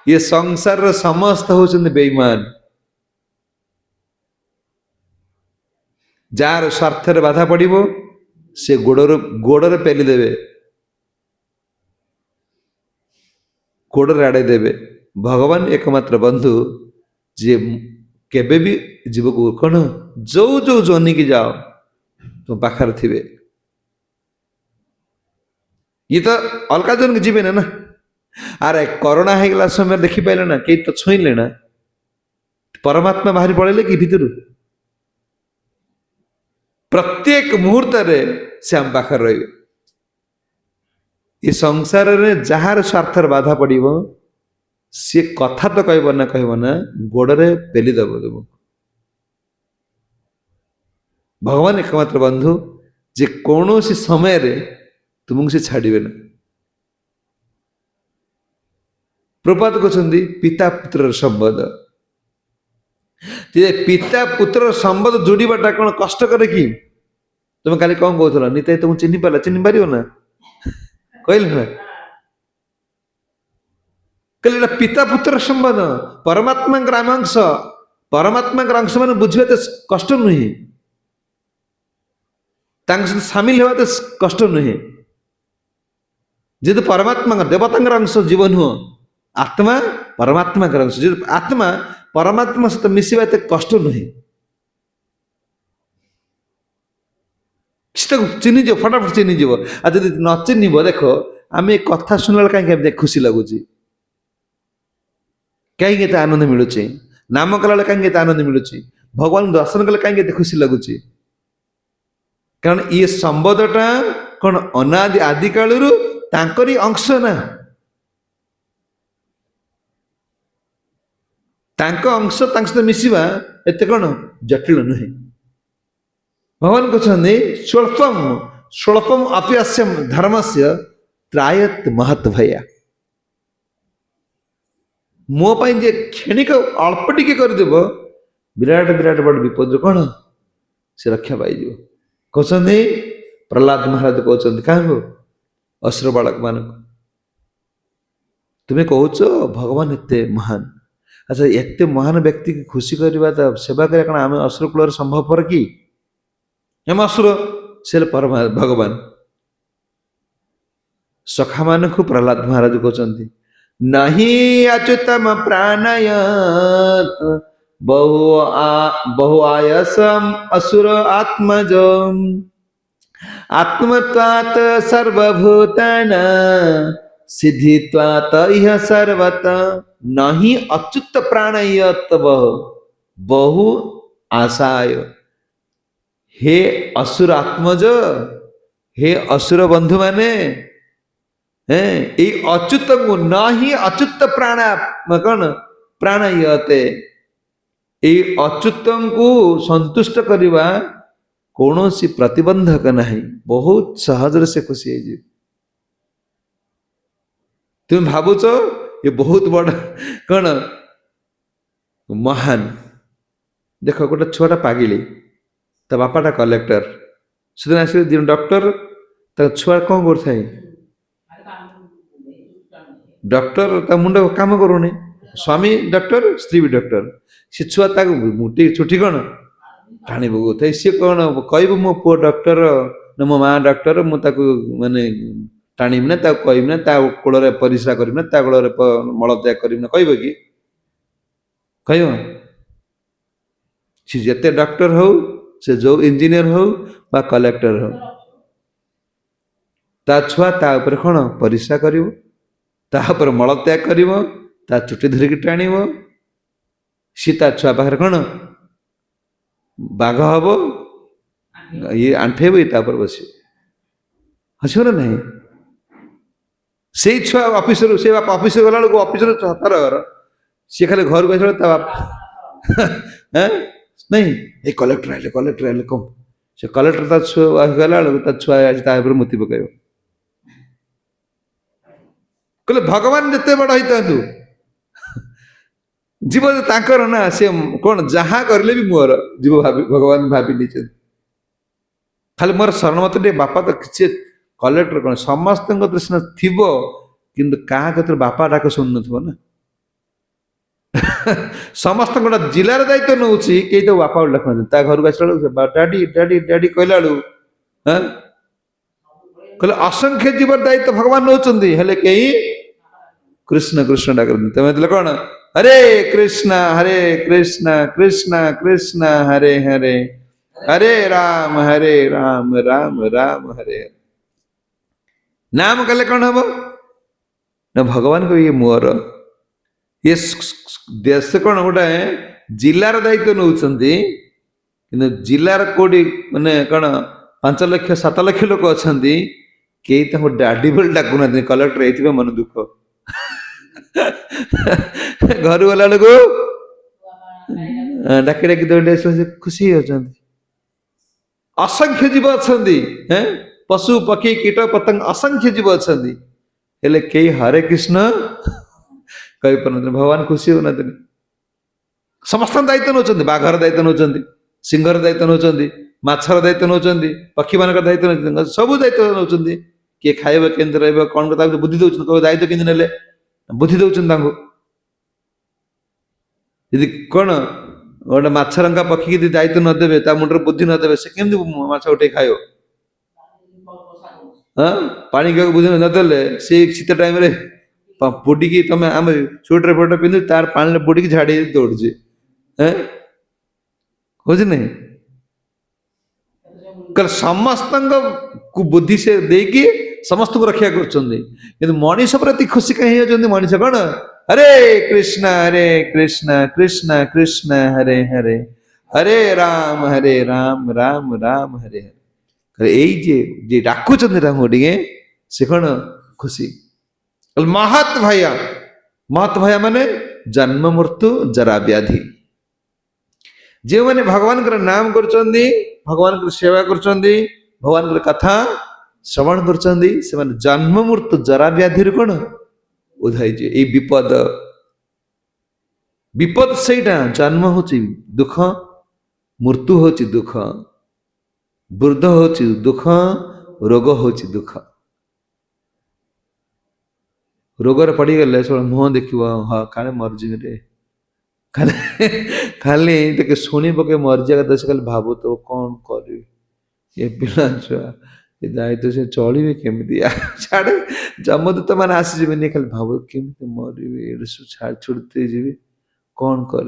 ଇଏ ସଂସାରର ସମସ୍ତ ହଉଛନ୍ତି ବେଇମାନ। ଯାହାର ସ୍ୱାର୍ଥରେ ବାଧା ପଡ଼ିବ ସେ ଗୋଡ଼ରେ ପେଲି ଦେବେ, ଗୋଡ଼ରେ ଆଡ଼େଇ ଦେବେ। ଭଗବାନ ଏକମାତ୍ର ବନ୍ଧୁ ଯିଏ କେବେ ବି ଜୀବକୁ କଣ ଯୋଉ ଯୋଉ ଜନିକି ଯାଅ ତୁମ ପାଖରେ ଥିବେ। ଇଏ ତ ଅଲଗା ଜଣକୁ ଯିବେ ନା। ଆରେ କରୋନା ହେଇଗଲା ସମୟରେ ଦେଖିପାରିଲେ ନା, କେହି ତ ଛୁଇଁଲେ ନା, ପରମାତ୍ମା ବାହାରି ପଳେଇଲେ କି ଭିତରୁ। ପ୍ରତ୍ୟେକ ମୁହୂର୍ତ୍ତରେ ସେ ଆମ ପାଖରେ ରହିବେ। ଏ ସଂସାରରେ ଯାହାର ସ୍ୱାର୍ଥର ବାଧା ପଡ଼ିବ ସିଏ କଥା ତ କହିବ ନା ଗୋଡ଼ରେ ପେଲି ଦେବ ତୁମକୁ। ଭଗବାନ ଏକମାତ୍ର ବନ୍ଧୁ ଯେ କୌଣସି ସମୟରେ ତୁମକୁ ସେ ଛାଡ଼ିବେ ନା। ପ୍ରଭୁପାଦ କହୁଛନ୍ତି ପିତା ପୁତ୍ରର ସମ୍ବନ୍ଧ, ଯେ ପିତା ପୁତ୍ରର ସମ୍ବନ୍ଧ ଯୋଡ଼ିବାଟା କଣ କଷ୍ଟକର କି? ତମେ କାଲି କଣ କହୁଥିଲ, ନିତାଇ ତମକୁ ଚିହ୍ନି ପାରିଲା, ଚିହ୍ନି ପାରିବ ନା କହିଲେ ନା, କହିଲେ ଏଟା ପିତା ପୁତ୍ର ସମ୍ବନ୍ଧ, ପରମାତ୍ମାଙ୍କର ଆମ ଅଂଶ, ପରମାତ୍ମାଙ୍କର ଅଂଶ ମାନେ ବୁଝିବା ତ କଷ୍ଟ ନୁହେଁ, ତାଙ୍କ ସହିତ ସାମିଲ ହେବା ତ କଷ୍ଟ ନୁହେଁ। ଯେହେତୁ ପରମାତ୍ମାଙ୍କ ଦେବତାଙ୍କର ଅଂଶ ଜୀବ ନୁହଁ, ଆତ୍ମା ପରମାତ୍ମାଙ୍କର ଅଂଶ, ଯେହେତୁ ଆତ୍ମା ପରମାତ୍ମା ସହିତ ମିଶିବା ଏତେ କଷ୍ଟ ନୁହେଁ। ତାକୁ ଚିହ୍ନିଯିବ, ଫଟାଫଟ ଚିହ୍ନିଯିବ। ଆଉ ଯଦି ନ ଚିହ୍ନିବ, ଦେଖ ଆମେ କଥା ଶୁଣିଲା ବେଳେ କାହିଁକି ଏମିତି ଖୁସି ଲାଗୁଛି, କାହିଁକି ଏତେ ଆନନ୍ଦ ମିଳୁଛି, ନାମ କଲାବେଳେ କାହିଁକି ଏତେ ଆନନ୍ଦ ମିଳୁଛି, ଭଗବାନଙ୍କୁ ଦର୍ଶନ କଲେ କାହିଁକି ଏତେ ଖୁସି ଲାଗୁଛି? କାରଣ ଇଏ ସମ୍ବନ୍ଧଟା କଣ ଅନାଦି ଆଦି କାଳରୁ ତାଙ୍କରି ଅଂଶ ନା, ତାଙ୍କ ଅଂଶ ତାଙ୍କ ସହିତ ମିଶିବା ଏତେ କଣ ଜଟିଳ ନୁହେଁ। ଭଗବାନ କହୁଛନ୍ତି ସ୍ୱଳ୍ପମ ଅପ୍ୟସ୍ୟ ଧର୍ମସ୍ୟ ତ୍ରାୟତ ମହତ୍ ଭୟା। ମୋ ପାଇଁ ଯେ କ୍ଷଣିକ ଅଳ୍ପ ଟିକେ କରିଦେବ, ବିରାଟ ବିରାଟ ବଡ଼ ବିପଦ କଣ ସେ ରକ୍ଷା ପାଇଯିବ। କହୁଛନ୍ତି ପ୍ରହ୍ଲାଦ ମହାରାଜ କହୁଛନ୍ତି କାହାକୁ, ଅସୁର ବାଳକ ମାନଙ୍କୁ, ତୁମେ କହୁଛ ଭଗବାନ ଏତେ ମହାନ, ଆଚ୍ଛା ଏତେ ମହାନ ବ୍ୟକ୍ତିକୁ ଖୁସି କରିବା, ତା ସେବା କରିବା କଣ ଆମେ ଅସୁର କୂଳରେ ସମ୍ଭବପର କି? ଆମେ ଅସୁର, ସେ ଭଗବାନ। ସଖା ମାନଙ୍କୁ ପ୍ରହ୍ଲାଦ ମହାରାଜ କହୁଛନ୍ତି ନାହିଁ ଅଚ୍ୟୁତମ ପ୍ରାଣୟ ବହୁ ଆୟସମ ଅସୁର ଆତ୍ମଜ ଆତ୍ମତ୍ୱାତ ସର୍ବଭୂତାନ ସିଦ୍ଧିତ୍ୱାତ ଇହ ସର୍ବତ ନାହିଁ ଅଚ୍ୟୁତ ପ୍ରାଣୟ ତବ ବହୁ ଆଶାୟ। हे असुर आत्मज, हे असुर बंधु माने, अच्युत को नहीं अच्युत प्राण कौन प्राणयते, अच्युत को संतुष्ट करवा कौन सी प्रतिबंधक नहीं, बहुत सहज से खुशी है। तुम भावुच ये बहुत बड़ा कौन महान। देख गोटे छुआटा पागिली, ता बापाटा कलेक्टर, सेदिन आस डॉक्टर, छुआ कौन कर डॉक्टर ता मुंड काम करूनी, स्वामी डॉक्टर स्त्री भी डॉक्टर, सी छुआ मुठी छुट्टी कौन टाणी पकाऊ सी कौन कह मो पु डॉक्टर न मो माँ डॉक्टर, मुझे माने टाणी ना कहबी ना कूल परिश्रा करी ना कूल मलत्याग करी ना कह कि कह सी जिते डॉक्टर हो से जो इंजीनियर हो बा कलेक्टर हो ता छुआ ता ऊपर कौन परिश्रा करिवो ता ऊपर मलत्याग करिवो ता चुटी धरिकी टाणिवो सी ता छुआ पाखरे कौन बाघ हम ये आंठेब तापर बस हसब ना नहीं से छुआ ऑफिस से बाप ऑफिस गला बेलू ऑफिस तार घर सी खाली घर को आस बाप नहीं ये कलेक्टर आइले कम से कलेक्टर ता छुआ गला बेलू ता छुआ आज मुति पकड़ कहले भगवान जिते बड़ होता जीव तांकर ना से कौन जहाँ करले भी मोर जीव भाभी भगवान भाभी नहीं खाली मोर शरण मत बापा तो किसी कलेक्टर कौन समस्त सिना थी किंतु क्या क्षेत्र बापा डाक शुणु न ना समस्त गोटे जिलार दायित्व नौ कई तो बापा डाक घर को आसा डाडी डाडी डाडी कहला कहले असंख्य जीवर दायित्व भगवान नौ कई कृष्ण कृष्ण डाक तुम कौन हरे कृष्ण कृष्ण कृष्ण हरे हरे हरे राम राम राम हरे नाम कले कौन हम ना भगवान को ये मोर ये देश कौन गोटे जिलार दायित्व नौ कि जिलार कोडी माने कौन 5 लाख 7 लाख लोक अच्छा कई डाडी बोल डाकुना कलेक्टर ये मन दुख घर गला बेलू डाकी डाकी दौड़ी खुशी होती असंख्य जीव अच्छा पशु पक्षी कीट पतंग असंख्य जीव अच्छा हेले कई हरे कृष्ण कही पार भगवान खुशी होना समस्त दायित्व नौ बाघर दायित्व नौ सिंहर दायित्व नौ माछर दायित्व नौ पक्षी मान दायित्व नौ सब दायित्व नौ किए खाइब केमती रहा कौन बुद्धि दौरान दायित्व केमती ने बुद्धि दौरान यदि कौन गोटे मछरंगा पक्षी की दायित्व नदेवे मुंडर बुद्धि नदेवे से केमती माछ उठे खाइब हाँ पानी क्या बुद्धि नदेले से शीत टाइम बुड़िकी तुम आम स्वेटर फोटर पिंधु तार पानी बुड़िकी झाड़ी दौड़े बुझ नहीं कल समस्त को बुद्धि से देकी समस्त को रक्षा कर मनीष प्रति खुशी कहीं होती मनीष कौन हरे कृष्ण कृष्ण कृष्ण हरे हरे हरे राम राम राम हरे हरे ये डाकुच टे से कौन खुशी महत भैया माने जन्म मृत्यु जरा व्याधि जो मैंने भगवान नाम कर भगवान सेवा कर भगवान कथा श्रवण कर जन्म मृत्यु जरा व्याधि कौन उधाई ये विपद विपद सेटा जन्म हो दुख मृत्यु हो दुख वृद्ध हो दुख रोग हो दुख रोगर पड़गले सब मुह देख हाँ काले मरजी रे खाली देखे शुणी पके मरजा कथा से खाली भाव तो कौन कर ये पिला छुआ ये दायित्व से चलिए केमी छाड़े जमदूत मैंने आसीजे खाली भाव केमी मरबी छुड़ते जी कौन कर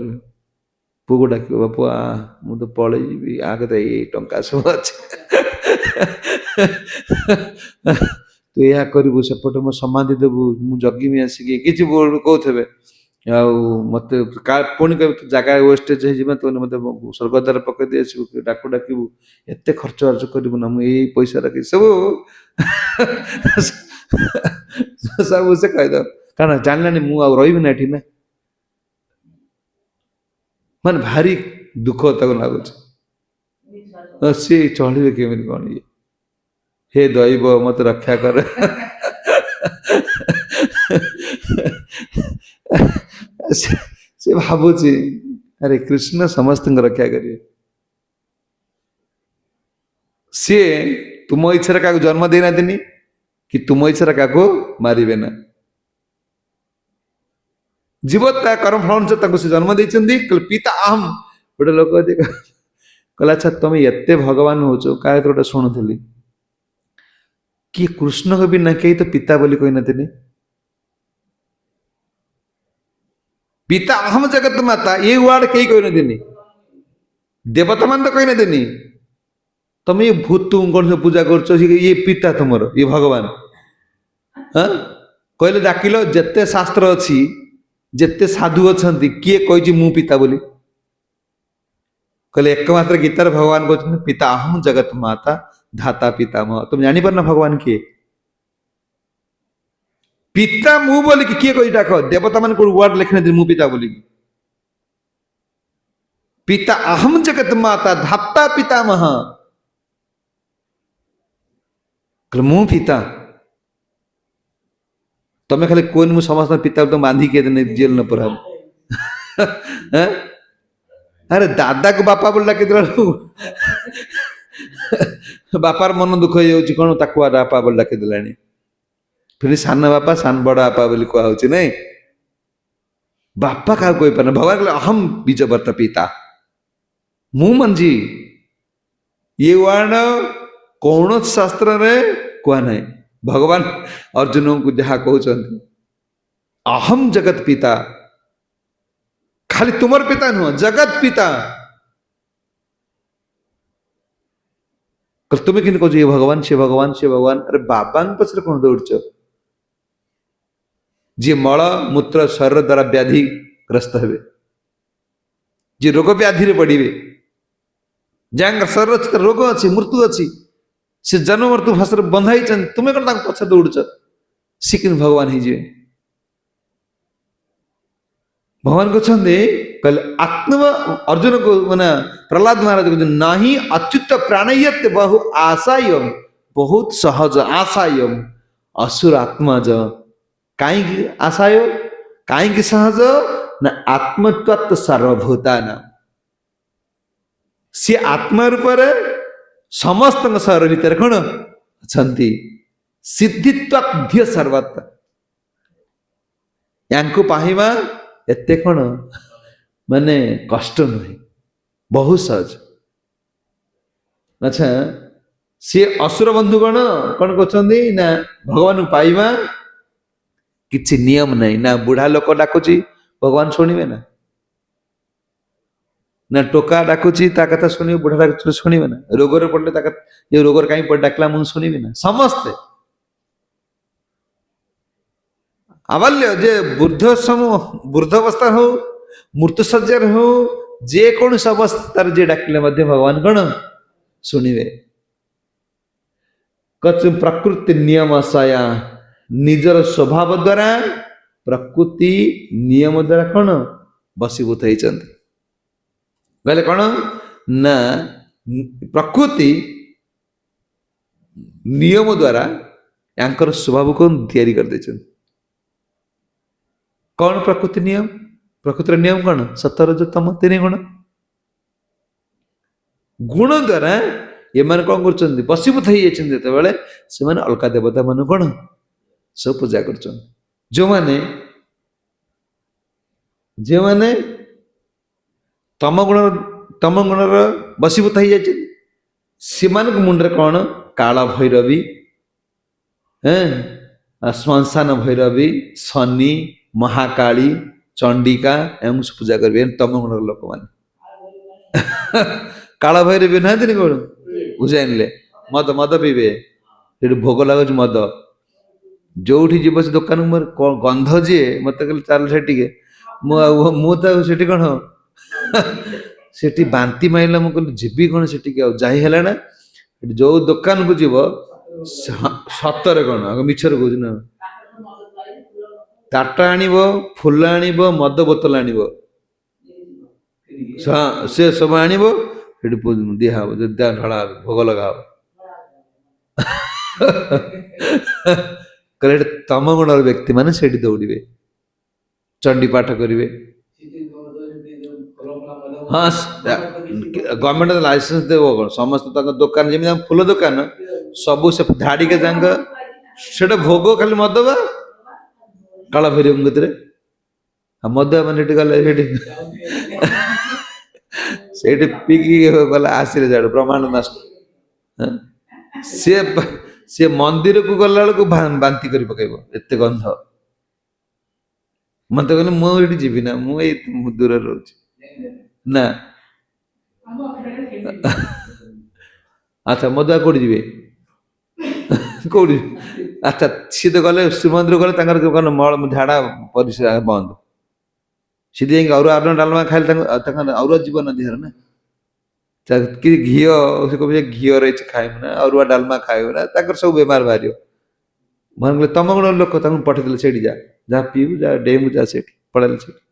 पु को डाक बापू आ मु तो पलि जी आगे तो ये टंका सब अच्छे तू या करू सेपटे मो समाधि देबू मु जगिमी आसिकी किसी कहते मत पुणी कह जगह वेस्टेज हो मत स्वर्गद्वार पकड़ आसबू डाक डाकबू एत खर्च बार्च करू ना मुझे पैसा रखी सब सब से कहीद कारण जानलानी मुझे रही ना ना मान भारी दुख तक लगुच सी चलिए केमी कौन ये हे दैव मत रक्षा कर से भावुची अरे कृष्ण समस्त रक्षा करिए सी तुम इच्छा क्या जन्म देना दिन कि तुम इच्छा क्या मारे ना जीवता कर्म फल अनुसार से जन्म देते पिता अहम गोटे लोक कहला अच्छा तुम एत भगवान हो क्या गोटे शुणुली କିଏ କୃଷ୍ଣଙ୍କ ବିନା କେହି ତ ପିତା ବୋଲି କହିନଥିଲି। ପିତା ଅହମ ଜଗତ ମାତା ଏ ୱାର୍ଡ କେହି କହିନଥିଲି। ଦେବତା ମାନେ ତ କହିନଥିଲି। ତମେ ଏ ଭୂତ ଗଣେଶ ପୂଜା କରୁଛ, ଇଏ ପିତା ତମର, ଇଏ ଭଗବାନ। ହଁ କହିଲେ ଡାକିଲ, ଯେତେ ଶାସ୍ତ୍ର ଅଛି, ଯେତେ ସାଧୁ ଅଛନ୍ତି, କିଏ କହିଛି ମୁଁ ପିତା ବୋଲି? କହିଲେ ଏକମାତ୍ର ଗୀତାରେ ଭଗବାନ କହୁଛନ୍ତି ପିତା ଅହମ ଜଗତ ମାତା ଧାତା ପିତାମହ। ତମେ ଜାଣିପାରୁନ ଭଗବାନ କିଏ? ପିତା ମୁଁ ବୋଲିକି କିଏ କହିଛି ଡାକ? ଦେବତା ମାନେ କୋଉ ୱାର୍ଡ ଲେଖିନାହାନ୍ତି ମୁଁ ପିତା ବୋଲିକି। ପିତା ଅହମ ଜଗତ ମାତା ଧାତା ପିତାମହ। କହିଲେ ମୁଁ ପିତା। ତମେ ଖାଲି କୁହନି ମୁଁ ସମସ୍ତଙ୍କ ପିତା ତ ବାନ୍ଧିକି ଜେଲ ନ ପୁରାବ। ଆରେ ଦାଦାକୁ ବାପା ବୋଲି ଡାକିଦେଲା ବେଳକୁ ବାପାର ମନ ଦୁଃଖ ହେଇଯାଉଛି, କଣ ତାକୁ ବାପା ବୋଲି ଡାକିଦେଲାଣି। ଫେରି ସାନ ବାପା ସାନ ବଡ ବାପା ବୋଲି କୁହାହଉଛି ନାଇଁ। ବାପା କାହାକୁ କହିପାରୁନି। ଭଗବାନ କହିଲେ ଅହମ ବୀଜବର୍ତ୍ତ ପିତା, ମୁଁ ମଞ୍ଜି। ଇଏ ୱାର୍ଡ କୌଣସି ଶାସ୍ତ୍ରରେ କୁହା ନାହିଁ। ଭଗବାନ ଅର୍ଜୁନଙ୍କୁ ଯାହା କହୁଛନ୍ତି ଅହମ ଜଗତ ପିତା, ଖାଲି ତୁମର ପିତା ନୁହଁ, ଜଗତ ପିତା। ତୁମେ କେମିତି କହୁଛ ଏ ଭଗବାନ ସେ ଭଗବାନ ସେ ଭଗବାନ? ଆରେ ବାବାଙ୍କ ପଛରେ କଣ ଦୌଡୁଛ? ଯିଏ ମଳ ମୂତ୍ର ଶରୀର ଦ୍ୱାରା ବ୍ୟାଧିଗ୍ରସ୍ତ ହେବେ, ଯିଏ ରୋଗ ବ୍ୟାଧିରେ ପଡ଼ିବେ, ଯାହାଙ୍କ ଶରୀର ରୋଗ ଅଛି, ମୃତ୍ୟୁ ଅଛି, ସେ ଜନ୍ମ ମୃତ୍ୟୁ ଭାଷାରେ ବନ୍ଧା ହେଇଛନ୍ତି, ତୁମେ କଣ ତାଙ୍କ ପଛରେ ଦୌଡୁଛ? ସେ କିନ୍ତୁ ଭଗବାନ ହେଇଯିବେ। ଭଗବାନ କହୁଛନ୍ତି, କହିଲେ ଆତ୍ମ ଅର୍ଜୁନକୁ ମାନେ ପ୍ରହ୍ଲାଦ ମହାରାଜ କହୁଛନ୍ତି ନାହିଁ ଅଚ୍ୟୁତ ପ୍ରାଣୟତ ବହୁ ଆଶାୟମ, ବହୁତ ସହଜ ଆଶାୟମ ଅସୁର ଆତ୍ମଜ। କାହିଁକି ଆଶାୟ, କାହିଁକି ସହଜ ନା ଆତ୍ମତ୍ୱ ସର୍ବଭୂତାନ। ସିଏ ଆତ୍ମା ରୂପରେ ସମସ୍ତଙ୍କ ଶରୀର ଭିତରେ କଣ ଅଛନ୍ତି, ସିଦ୍ଧିତ୍ୱାଧ୍ୟ ସର୍ବତ୍ର। ୟାଙ୍କୁ ପାଇବା ଏତେ କଣ ମାନେ କଷ୍ଟ ନୁହେଁ, ବହୁତ ସହଜ। ଆଚ୍ଛା, ସିଏ ଅସୁର ବନ୍ଧୁ କଣ କରୁଛନ୍ତି ନା ଭଗବାନଙ୍କୁ ପାଇବା କିଛି ନିୟମ ନାହିଁ। ନା ବୁଢା ଲୋକ ଡାକୁଛି ଭଗବାନ ଶୁଣିବେ ନା, ନା ଟୋକା ଡାକୁଛି ତା କଥା ଶୁଣିବେ, ବୁଢା ଡାକୁଛି ଶୁଣିବେ ନା, ରୋଗରେ ପଡିଲେ ତା କଥା, ଏ ରୋଗରେ କାହିଁ ପଡି ଡାକିଲା ମୁଁ ଶୁଣିବି ନା। ସମସ୍ତେ ଆବାଲ୍ୟ ଯେ ବୃଦ୍ଧ ବୃଦ୍ଧାବସ୍ଥା ହଉ, ମୃତ୍ୟୁ ଶଯ୍ୟାରେ ହଉ, ଯେକୌଣସି ଅବସ୍ଥାରେ ଯିଏ ଡାକିଲେ ମଧ୍ୟ ଭଗବାନ କଣ ଶୁଣିବେ। ପ୍ରକୃତି ନିୟମ ସୟା, ନିଜର ସ୍ୱଭାବ ଦ୍ୱାରା ପ୍ରକୃତି ନିୟମ ଦ୍ୱାରା କଣ ବଶୀଭୂତ ହେଇଛନ୍ତି। କହିଲେ କଣ ନା ପ୍ରକୃତି ନିୟମ ଦ୍ୱାରା ୟାଙ୍କର ସ୍ୱଭାବକୁ ତିଆରି କରିଦେଇଛନ୍ତି। କଣ ପ୍ରକୃତି ନିୟମ? ପ୍ରକୃତିର ନିୟମ କଣ? ସତ ରଜ ତମ ତିନି ଗୁଣ। ଗୁଣ ଦ୍ୱାରା ଏମାନେ କଣ କରୁଛନ୍ତି, ବଶୀଭୂତ ହେଇଯାଇଛନ୍ତି। ଯେତେବେଳେ ସେମାନେ ଅଲଗା ଦେବତା ମାନଙ୍କୁ କଣ ସବୁ ପୂଜା କରୁଛନ୍ତି। ଯୋଉମାନେ ଯେଉଁମାନେ ତମ ଗୁଣର ବଶୀଭୂତ ହେଇଯାଇଛନ୍ତି, ସେମାନଙ୍କ ମୁଣ୍ଡରେ କଣ କାଳ ଭୈରବୀ, ଶ୍ମଶାନ ଭୈରବୀ, ଶନି, ମହାକାଳୀ, ଚଣ୍ଡିକା ଏମିତି ସବୁ ପୂଜା କରିବେ ତମ ଗୁଣର ଲୋକମାନେ। କାଳ ଭୈରବୀ ନାହାନ୍ତିନି କଣ ଉଜ୍ଜୟିନୀରେ ମଦ ମଦ ପିଇବେ, ସେଠି ଭୋଗ ଲାଗୁଛି ମଦ। ଯୋଉଠି ଯିବ ସେ ଦୋକାନକୁ ମୋର ଗନ୍ଧ ଯିଏ ମତେ କହିଲେ ଚାଲ ସେଠିକେ, ମୁଁ ତ ସେଠି କଣ ସେଠି ବାନ୍ତି ମାଇଲା, ମୁଁ କହିଲି ଯିବି କଣ ସେଠିକି, ଆଉ ଯାଇ ହେଲା ନା। ଯୋଉ ଦୋକାନକୁ ଯିବ ସତରେ କଣ ଆଗ ମିଛରେ କହୁଛି ନା, ତାଟ ଆଣିବ, ଫୁଲ ଆଣିବ, ମଦ ବୋତଲ ଆଣିବ, ସେ ସବୁ ଆଣିବ, ସେଠି ଦିଆହବ, ଢଳା ହବ, ଭୋଗ ଲଗା ହବ। କହିଲେ ତମ ଗୁଣର ବ୍ୟକ୍ତି ମାନେ ସେଠି ଦୌଡ଼ିବେ, ଚଣ୍ଡୀ ପାଠ କରିବେ। ହଁ, ଗଭର୍ଣ୍ଣମେଣ୍ଟ ଲାଇସେନ୍ସ ଦେବ କଣ, ସମସ୍ତେ ତାଙ୍କ ଦୋକାନ ଯେମିତି ଫୁଲ ଦୋକାନ ସବୁ ସେ ଧାଡିକେ ଯାଙ୍କ ସେଟା ଭୋଗ ଖାଲି ମଦ ବା କାଳ ଭୈରବଙ୍କ କତିରେ। ଆଉ ମଦ ମାନେ ସେଠି ଗଲେ ସେଠି ସେଇଠି ପିଇକି ଗଲା ଆସିଲେ ଯାଡୁ ବ୍ରହ୍ମାଣ୍ଡ ନଷ୍ଟ। ସେ ମନ୍ଦିରକୁ ଗଲା ବେଳକୁ ବାନ୍ତି କରି ପକେଇବ, ଏତେ ଗନ୍ଧ। ମତେ କହିଲେ ମୁଁ ଏଠି ଯିବି ନା, ମୁଁ ଏଇ ଦୂରରେ ରହୁଛି ନା। ଆଚ୍ଛା ମଧୁଆ କୋଉଠି ଯିବେ? କୋଉଠି? ଆଚ୍ଛା ସିଏ ତ ଗଲେ ଶ୍ରୀମନ୍ଦିର ଗଲେ ତାଙ୍କର ଝାଡା ପରିସ୍ରା ବନ୍ଦ। ସିଏ ଯାଇକି ଅରୁଆ ଅନ୍ନ ଡାଲମା ଖାଇଲେ ତାଙ୍କର ଅରୁଆ ଯିବ ନା ଦେହରେ ନା। କି ଘିଅ, ସେ କହିବେ ଘିଅ ରହିଛି ଖାଇବୁ ନା, ଅରୁଆ ଡାଲମା ଖାଇବୁ ନା, ତାଙ୍କର ସବୁ ବେମାର ବାହାରିବ। ମୁଁ କହିଲି ତମ ଗୁଣ ଲୋକ, ତାଙ୍କୁ ପଠେଇଦେଲେ ସେଇଠି ଯାହା ପିଇବୁ, ଯାହା ଡେଇଁବୁ, ଯା ସେଇଠି ପଳେଇଲେ ସେଇଠି।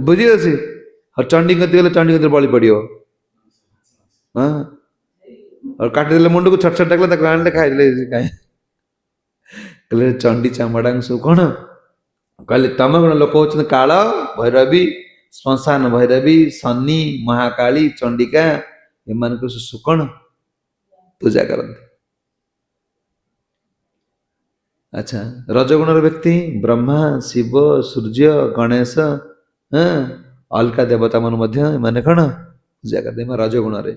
ବୁଝିଅଛି। ଆଉ ଚଣ୍ଡୀ କତି ଗଲେ ଚଣ୍ଡୀ କତିରେ ବଳି ପଡିବ। ହଁ ଆଉ କାଟିଦେଲେ ମୁଣ୍ଡକୁ, ଛଟ ଛଟ ଡାକିଲେ, ତାକୁ ଆଣିଲେ ଖାଇଦେଲେ। କାହିଁ କହିଲେ ଚଣ୍ଡୀ ଚାମଡ଼ାଙ୍କୁ ସବୁ କଣ କହିଲେ, ତମ କଣ ଲୋକ ହଉଛନ୍ତି କାଳ ଭୈରବୀ, ଶ୍ମଶାନ ଭୈରବୀ, ଶନି, ମହାକାଳୀ, ଚଣ୍ଡିକା, ଏମାନଙ୍କୁ ସବୁ କଣ ପୂଜା କରନ୍ତି। ଆଚ୍ଛା ରଜଗୁଣର ବ୍ୟକ୍ତି ବ୍ରହ୍ମା, ଶିବ, ସୂର୍ଯ୍ୟ, ଗଣେଶ, ହଁ ଅଲଗା ଦେବତା ମାନେ ମଧ୍ୟ ଏମାନେ କଣ ପୂଜା କରନ୍ତି ରଜଗୁଣରେ।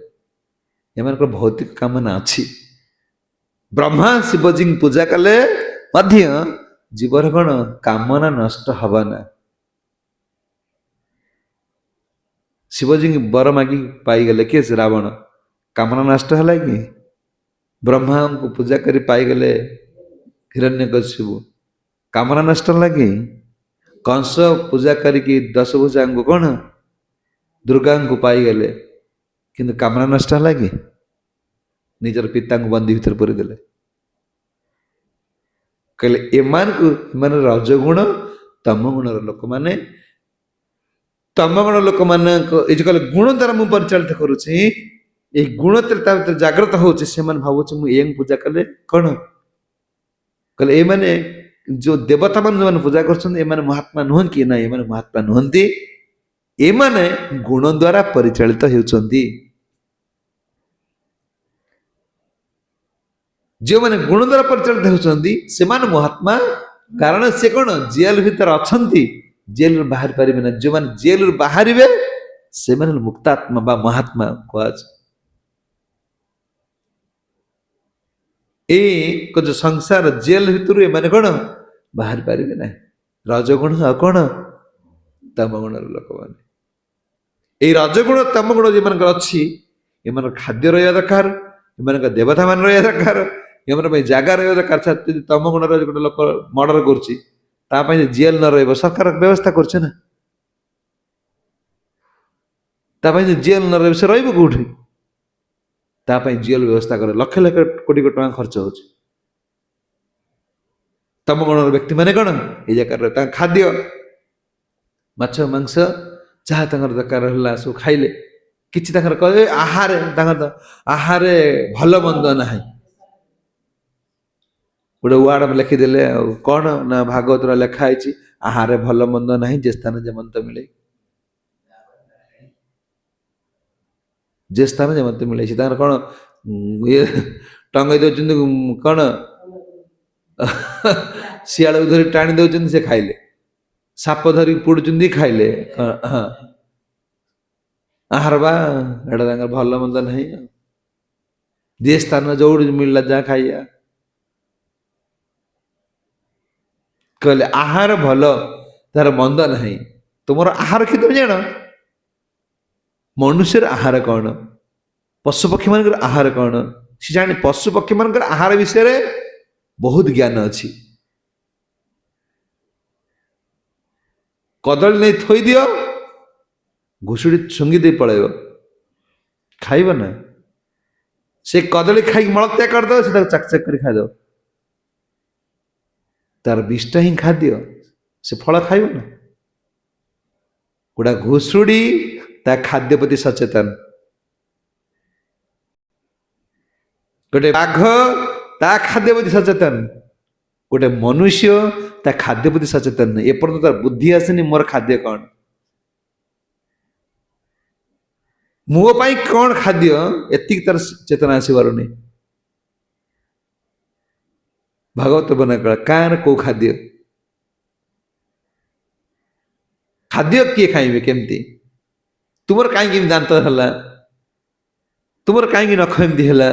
ଏମାନଙ୍କର ଭୌତିକ କାମନା ଅଛି। ବ୍ରହ୍ମା ଶିବଜୀଙ୍କୁ ପୂଜା କଲେ ମଧ୍ୟ ଜୀବର କଣ କାମନା ନଷ୍ଟ ହବ ନା। ଶିବଜୀଙ୍କୁ ବର ମାଗି ପାଇଗଲେ କିଏ? ସେ ରାବଣ। କାମନା ନଷ୍ଟ ହେଲା କି? ବ୍ରହ୍ମାଙ୍କୁ ପୂଜା କରି ପାଇଗଲେ ହିରଣ୍ୟକଶିପୁ, କାମନା ନଷ୍ଟ ହେଲା କି? କଂସ ପୂଜା କରିକି ଦଶଭୁଜାଙ୍କୁ କଣ ଦୁର୍ଗାଙ୍କୁ ପାଇଗଲେ, କିନ୍ତୁ କାମନା ନଷ୍ଟ ହେଲା କି? ନିଜର ପିତାଙ୍କୁ ବନ୍ଦୀ ଭିତରେ ପୁରେଇ ଦେଲେ। କହିଲେ ଏମାନଙ୍କୁ, ଏମାନେ ରଜଗୁଣ ତମ ଗୁଣର ଲୋକମାନେ। ତମ ଗୁଣ ଲୋକମାନଙ୍କ ଏଇ ଯୋଉ କହିଲେ ଗୁଣ ଦ୍ୱାରା ମୁଁ ପରିଚାଳିତ କରୁଛି, ଏଇ ଗୁଣ ତା ଭିତରେ ଜାଗ୍ରତ ହଉଛି। ସେମାନେ ଭାବୁଛି ମୁଁ ଏଙ୍କୁ ପୂଜା କଲେ କଣ କହିଲେ, ଏମାନେ ଯୋଉ ଦେବତା ମାନେ ଯୋଉମାନେ ପୂଜା କରୁଛନ୍ତି, ଏମାନେ ମହାତ୍ମା ନୁହଁ କି? ନା ଏମାନେ ମହାତ୍ମା ନୁହନ୍ତି, ଏମାନେ ଗୁଣ ଦ୍ୱାରା ପରିଚାଳିତ ହେଉଛନ୍ତି। ଯେଉଁମାନେ ଗୁଣ ଦ୍ୱାରା ପରିଚାଳିତ ହେଉଛନ୍ତି ସେମାନେ ମହାତ୍ମା। କାରଣ ସେ କଣ ଜେଲ ଭିତରେ ଅଛନ୍ତି, ଜେଲରୁ ବାହାରି ପାରିବେ ନା। ଯେଉଁମାନେ ଜେଲରୁ ବାହାରିବେ ସେମାନେ ମୁକ୍ତାତ୍ମା ବା ମହାତ୍ମା କୁହାଯାଏ। ଏଇ ଯୋଉ ସଂସାର ଜେଲ ଭିତରୁ ଏମାନେ କଣ ବାହାରି ପାରିବେ ନାହିଁ। ରଜଗୁଣ ଆଉ କଣ ତମ ଗୁଣର ଲୋକମାନେ। ଏଇ ରଜଗୁଣ ତମ ଗୁଣ ଯେମାନଙ୍କର ଅଛି, ଏମାନଙ୍କର ଖାଦ୍ୟ ରହିବା ଦରକାର, ଏମାନଙ୍କ ଦେବତା ମାନ ରହିବା ଦରକାର, ଏମାନଙ୍କ ପାଇଁ ଜାଗା ରହିବା ଦରକାର। ଯଦି ତମ ଗୁଣର ଗୋଟେ ଲୋକ ମର୍ଡର କରୁଛି, ତା ପାଇଁ ଜେଲ ନ ରହିବ, ସରକାର ବ୍ୟବସ୍ଥା କରୁছে ନା। ତା ପାଇଁ ଜେଲ ନ ରହିବ, ସେ ରହିବ କୋଉଠି? ତା ପାଇଁ ଜେଲ ବ୍ୟବସ୍ଥା କରେ, ଲକ୍ଷ ଲକ୍ଷ କୋଟି କୋଟି ଟଙ୍କା ଖର୍ଚ୍ଚ ହଉଛି। ତମ ଗୁଣର ବ୍ୟକ୍ତି ମାନେ କଣ ଏଇ ଜାଗାରେ ତାଙ୍କ ଖାଦ୍ୟ ମାଛ ମାଂସ ଯାହା ତାଙ୍କର ଦରକାର ହେଲା ସବୁ ଖାଇଲେ। କିଛି ତାଙ୍କର କହିବେ ଆହାର, ତାଙ୍କର ଆହାରେ ଭଲ ମନ୍ଦ ନାହିଁ। ଗୋଟେ ୱାର୍ଡ ଲେଖିଦେଲେ, ଆଉ କଣ ନା ଭାଗବତରେ ଲେଖା ହେଇଛି, ଆହାରେ ଭଲ ମନ୍ଦ ନାହିଁ, ଯେ ସ୍ଥାନ ଯେମନ୍ତ ମିଳେ। ଯେ ସ୍ଥାନ ଯେମନ୍ତ ମିଳେ, ସେ ତାଙ୍କର କଣ ଇଏ ଟଙ୍ଗେଇ ଦଉଛନ୍ତି କଣ ଶିଆଳକୁ ଧରି ଟାଣି ଦଉଛନ୍ତି, ସେ ଖାଇଲେ। ସାପ ଧରି ପୋଡୁଛନ୍ତି, ଖାଇଲେ। ହଁ ଆହାର ବା ଏଇଟା ତାଙ୍କର ଭଲ ମନ୍ଦ ନାହିଁ। ଯେ ସ୍ଥାନ ଯୋଉଠି ମିଳିଲା ଯାହା ଖାଇବା। କହିଲେ ଆହାର ଭଲ, ତାର ମନ୍ଦ ନାହିଁ। ତୁମର ଆହାର କି ତମେ ଜାଣ? ମନୁଷ୍ୟର ଆହାର କଣ, ପଶୁପକ୍ଷୀ ମାନଙ୍କର ଆହାର କଣ, ସେ ଜାଣି। ପଶୁ ପକ୍ଷୀ ମାନଙ୍କର ଆହାର ବିଷୟରେ ବହୁତ ଜ୍ଞାନ ଅଛି। କଦଳୀ ନେଇ ଥୋଇଦିଅ, ଘୁଷୁରୀ ଶୁଙ୍ଗି ଦେଇ ପଳେଇବ, ଖାଇବ ନା। ସେ କଦଳୀ ଖାଇକି ମଳତ୍ୟାଗ କରିଦବ, ସେ ତାକୁ ଚାକ ଚାକ କରି ଖାଇଦବ। ତାର ବିଷ୍ଟା ହିଁ ଖାଦ୍ୟ, ସେ ଫଳ ଖାଇବ ନା। ଗୋଟା ଘୁଷୁଡି ତା ଖାଦ୍ୟ ପ୍ରତି ସଚେତନ। ଗୋଟେ ବାଘ ତା ଖାଦ୍ୟ ପ୍ରତି ସଚେତନ। ଗୋଟେ ମନୁଷ୍ୟ ତା ଖାଦ୍ୟ ପ୍ରତି ସଚେତନ ନାହିଁ। ଏପର୍ଯ୍ୟନ୍ତ ତାର ବୁଦ୍ଧି ଆସିନି ମୋର ଖାଦ୍ୟ କଣ, ମୋ ପାଇଁ କଣ ଖାଦ୍ୟ, ଏତିକି ତାର ଚେତନା ଆସିପାରୁନି। ଭାଗବତ ବର୍ଣ୍ଣନା କଲା କାହାର କୋଉ ଖାଦ୍ୟ, ଖାଦ୍ୟ କିଏ ଖାଇବେ କେମିତି, ତୁମର କାହିଁକି ଦାନ୍ତ ହେଲା, ତୁମର କାହିଁକି ନଖ ଏମିତି ହେଲା,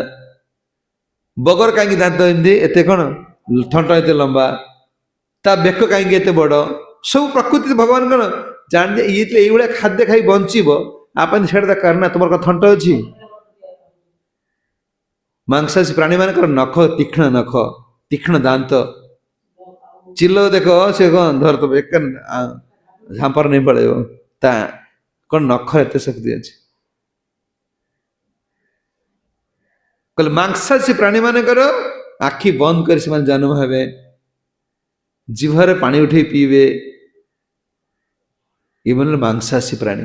ବଗର କାହିଁକି ଦାନ୍ତ ଏମିତି ଏତେ କଣ ଥଣ୍ଟ ଏତେ ଲମ୍ବା, ତା ବେକ କାହିଁକି ଏତେ ବଡ, ସବୁ ପ୍ରକୃତି ଭଗବାନ କଣ ଜାଣି ଯେ ଇଏ ଏଇଭଳିଆ ଖାଦ୍ୟ ଖାଇ ବଞ୍ଚିବ, ଆପଣ ସେଇଟା ଦରକାର ନା। ତୁମର କଣ ଥଣ୍ଟ ଅଛି? ମାଂସାଶୀ ପ୍ରାଣୀ ମାନଙ୍କର ନଖ, ତୀକ୍ଷ୍ଣ ନଖ, ତୀକ୍ଷ୍ଣ ଦାନ୍ତ। ଚିଲ ଦେଖ ସେ କଣ ଧର ଏକ ଝାମ୍ପର ନେଇ ପଳେଇବ, ତା କଣ ନଖ ଏତେ ଶକ୍ତି ଅଛି। କହିଲେ ମାଂସାଶୀ ପ୍ରାଣୀ ମାନଙ୍କର ଆଖି ବନ୍ଦ କରି ସେମାନେ ଜନ୍ମ ହେବେ, ଜିଭରେ ପାଣି ଉଠେଇ ପିଇବେ, ଏମାନେ ମାଂସାଶୀ ପ୍ରାଣୀ।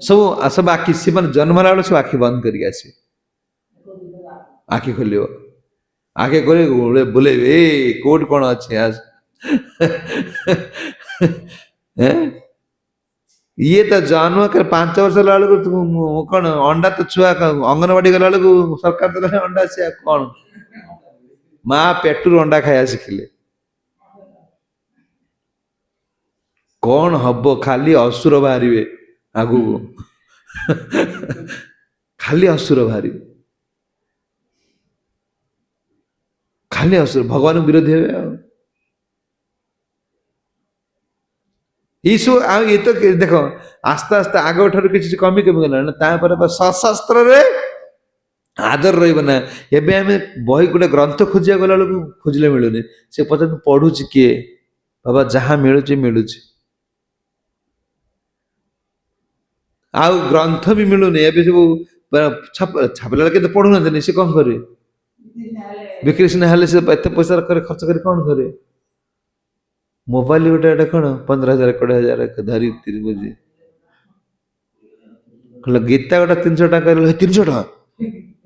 ସବୁ ସବୁ ଆଖି, ସେମାନେ ଜନ୍ମ ହେଲା ବେଳେ ସବୁ ଆଖି ବନ୍ଦ କରିକି ଆସିବେ, ଆଖି ଖୋଲିବ, ଆଖି ଖୋଲି ବୁଲେଇବେ, ଏ କୋଉଠି କଣ ଅଛି ଆସ। ଇଏ ତ ଜନ୍ମ 5 ବର୍ଷ ହେଲା ବେଳକୁ କଣ ଅଣ୍ଡା, ତ ଛୁଆ ଅଙ୍ଗନବାଡି ଗଲା ବେଳକୁ ସରକାର ଦେଲେ ଅଣ୍ଡା, ସେ କଣ ମା ପେଟରୁ ଅଣ୍ଡା ଖାଇବା ଶିଖିଲେ। କଣ ହବ, ଖାଲି ଅସୁର ବାହାରିବେ ଆଗକୁ। ଖାଲି ଅସୁର ବାହାରିବେ, ଖାଲି ଅସୁର, ଭଗବାନ ବିରୋଧୀ ହେବେ ଆଉ। ଏଇସବୁ ଆଉ ଏ ତ ଦେଖ ଆସ୍ତେ ଆସ୍ତେ ଆଗ ଠାରୁ କିଛି କମି କମି ଗଲାଣି। ତାପରେ ସଶସ୍ତ୍ରରେ ଆଦର ରହିବ ନା। ଏବେ ଆମେ ବହି ଗୋଟେ ଗ୍ରନ୍ଥ ଖୋଜିବାକୁ ଗଲା ବେଳକୁ ଖୋଜିଲେ ମିଳୁନି, ସେ ପର୍ଯ୍ୟନ୍ତ ପଢୁଛି କିଏ? ବାବା ଯାହା ମିଳୁଛି ମିଳୁଛି, ଆଉ ଗ୍ରନ୍ଥ ବି ମିଳୁନି। ଏବେ ସବୁ ଛାପିଲା ବେଳେ କେତେ ପଢୁନାହାନ୍ତି, ସେ କଣ କରିବେ? ବିକ୍ରି ସିନା ହେଲେ ସେ ଏତେ ପଇସା ଖର୍ଚ୍ଚ କରି କଣ କରିବେ? ମୋବାଇଲ ଗୋଟେ ଏଟା କଣ 15,000 20,000 ଧରି ବୁଝି କହିଲେ ଗୀତା ଗୋଟେ 300 ଟଙ୍କା, 300 ଟଙ୍କା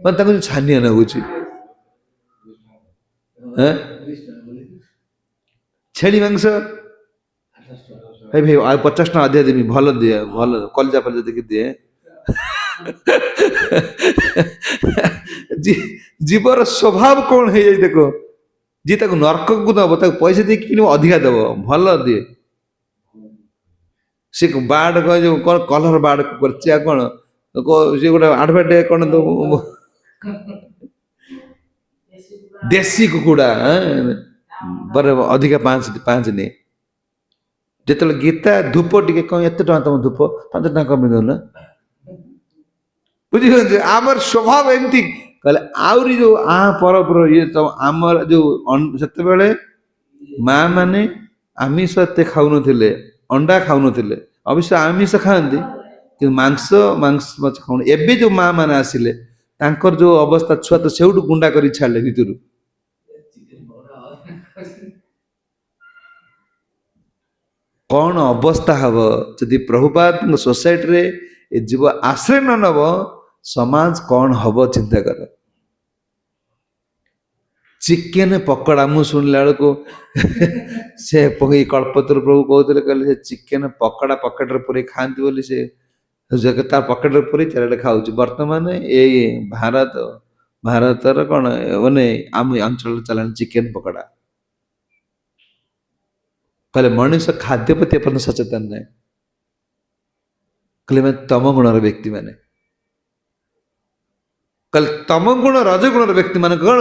ମାନେ ତାଙ୍କୁ ଛାନିଆ ଲାଗୁଛି। ଛେଳି ମାଂସ ଭାଇ ଆଉ 50 ଟଙ୍କା ଅଧିକା ଦେବି, ଭଲ ଦିଏ, ଭଲ କଲିଜା ଫଲିଜା ଦେଖି ଦିଏ। ଜୀବର ସ୍ୱଭାବ କଣ ହେଇଯାଇ ଦେଖ, ଯିଏ ତାକୁ ନର୍କକୁ ଦବ ତାକୁ ପଇସା ଦେଇକି କିଣିବ, ଅଧିକା ଦବ, ଭଲ ଦିଏ। ସେ ବାର୍ଡ ଯୋଉ କଣ କଲର ବାର୍ଡ କରିଛି ଆଉ କଣ, ସେ ଗୋଟେ ଆଡଭର୍ଟାଇଜ କଣ ଦେଶୀ କୁକୁଡା ଅଧିକା 5 ନିଏ। ଯେତେବେଳେ ଗୀତା ଧୂପ ଟିକେ କଣ, ଏତେ ଟଙ୍କା ତମ ଧୂପ, 5 ଟଙ୍କା କମେଇ ଦଉନ, ବୁଝିପାରୁଛ? ଆମର ସ୍ୱଭାବ ଏମିତି। କହିଲେ ଆହୁରି ଯୋଉ ପରପୁର ଇଏ ତ ଆମର ଯୋଉ ସେତେବେଳେ ମା ମାନେ ଆମିଷ ଏତେ ଖାଉନଥିଲେ, ଅଣ୍ଡା ଖାଉନଥିଲେ, ଅବଶ୍ୟ ଆମିଷ ଖାଆନ୍ତି କିନ୍ତୁ ମାଂସ ମାଛ ଖାଉନ। ଏବେ ଯୋଉ ମା ମାନେ ଆସିଲେ ତାଙ୍କର ଯୋଉ ଅବସ୍ଥା, ଛୁଆ ତ ସେଇଠୁ ଗୁଣ୍ଡା କରି ଛାଡିଲେ ଭିତରୁ। କଣ ଅବସ୍ଥା ହବ ଯଦି ପ୍ରଭୁପାଦଙ୍କ ସୋସାଇଟିରେ ଏ ଯୁବ ଆଶ୍ରୟ ନ ନବ, ସମାଜ କଣ ହବ ଚିନ୍ତା କର। ଚିକେନ ପକୋଡା ମୁଁ ଶୁଣିଲା ବେଳକୁ ସେ କଳ୍ପତରୁ ପ୍ରଭୁ କହୁଥିଲେ, କହିଲେ ସେ ଚିକେନ ପକୋଡା ପକେଟରେ ପୁରେଇ ଖାଆନ୍ତି ବୋଲି, ସେ ତା ପକେଟରେ ପୁରେଇ ଚାରିଆଡେ ଖାଉଛି। ବର୍ତ୍ତମାନ ଏଇ ଭାରତର କଣ ମାନେ ଆମ ଅଞ୍ଚଳରେ ଚାଲାଣି ଚିକେନ ପକୋଡା। କହିଲେ ମଣିଷ ଖାଦ୍ୟ ପ୍ରତି ଏପର୍ଯ୍ୟନ୍ତ ସଚେତନ ନାହିଁ। କହିଲେ ମାନେ ତମ ଗୁଣର ବ୍ୟକ୍ତି ମାନେ, କହିଲେ ତମ ଗୁଣ ରଜଗୁଣର ବ୍ୟକ୍ତି ମାନେ କଣ,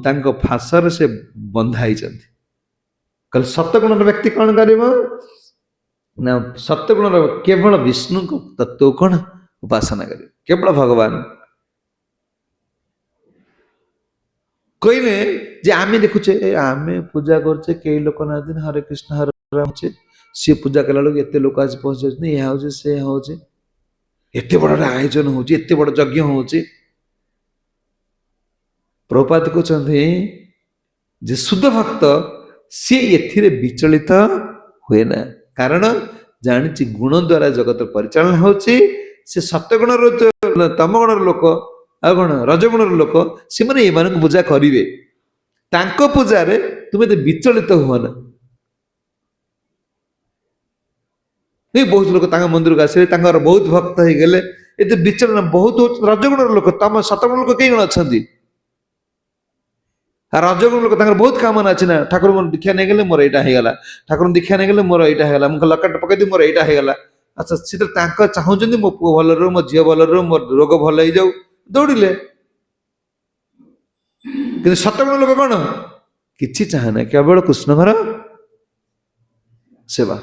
ତାଙ୍କ ଫାଶରେ ସେ ବନ୍ଧା ହେଇଛନ୍ତି। କହିଲେ ସତଗୁଣର ବ୍ୟକ୍ତି କଣ କରିବ ନା, ସତଗୁଣର କେବଳ ବିଷ୍ଣୁଙ୍କ ତତ୍ଵ କଣ ଉପାସନା କରିବ, କେବଳ ଭଗବାନ। କହିଲେ ଯେ ଆମେ ଦେଖୁଛେ, ଆମେ ପୂଜା କରୁଛେ, କେହି ଲୋକ ନାହାନ୍ତି, ହରେ କୃଷ୍ଣ ହରେ ହଉଛି, ସିଏ ପୂଜା କଲା ବେଳକୁ ଏତେ ଲୋକ ଆସି ପହଞ୍ଚି ଯାଉଛନ୍ତି, ଏହା ହଉଛି ସେ ହଉଛି, ଏତେ ବଡ ଆୟୋଜନ ହଉଛି, ଏତେ ବଡ ଯଜ୍ଞ ହଉଛି। ପ୍ରଭୁପାଦ କହୁଛନ୍ତି ଯେ ଶୁଦ୍ଧ ଭକ୍ତ ସିଏ ଏଥିରେ ବିଚଳିତ ହୁଏ ନା, କାରଣ ଜାଣିଛି ଗୁଣ ଦ୍ଵାରା ଜଗତ ପରିଚାଳନା ହଉଛି। ସେ ସତ୍ୟଗୁଣର ତମ ଗୁଣର ଲୋକ ଆଉ କଣ ରଜଗୁଣର ଲୋକ, ସେମାନେ ଏମାନଙ୍କୁ ପୂଜା କରିବେ। ତାଙ୍କ ପୂଜାରେ ତୁମେ ଏତେ ବିଚଳିତ ହୁଅ ନା। ବହୁତ ଲୋକ ତାଙ୍କ ମନ୍ଦିରକୁ ଆସିଲେ, ତାଙ୍କର ବହୁତ ଭକ୍ତ ହେଇଗଲେ, ଏତେ ବିଚଳନ ବହୁତ ରଜଗୁଣର ଲୋକ, ତମ ସତଗୁଣ ଲୋକ କେହି ଜଣ ଅଛନ୍ତି? ରଜଗୁଣ ଲୋକ ତାଙ୍କର ବହୁତ କାମନା ଅଛି ନା, ଠାକୁର ଦୀକ୍ଷା ନେଇଗଲେ ମୋର ଏଇଟା ହେଇଗଲା, ଠାକୁର ଦୀକ୍ଷା ନେଇଗଲେ ମୋର ଏଇଟା ହେଇଗଲା, ମୁଁ ଲକେଟ ପକେଇଦି ମୋର ଏଇଟା ହେଇଗଲା। ଆଚ୍ଛା ସେଟା ତାଙ୍କ ଚାହୁଁଛନ୍ତି ମୋ ପୁଅ ଭଲ ରହୁ, ମୋ ଝିଅ ଭଲ ରହୁ, ମୋ ରୋଗ ଭଲ ହେଇଯାଉ, ଦୌଡ଼ିଲେ। କିନ୍ତୁ ଶତକଡ଼ା ଲୋକ କଣ କିଛି ଚାହେଁ ନାହିଁ, କେବଳ କୃଷ୍ଣଙ୍କର ସେବା।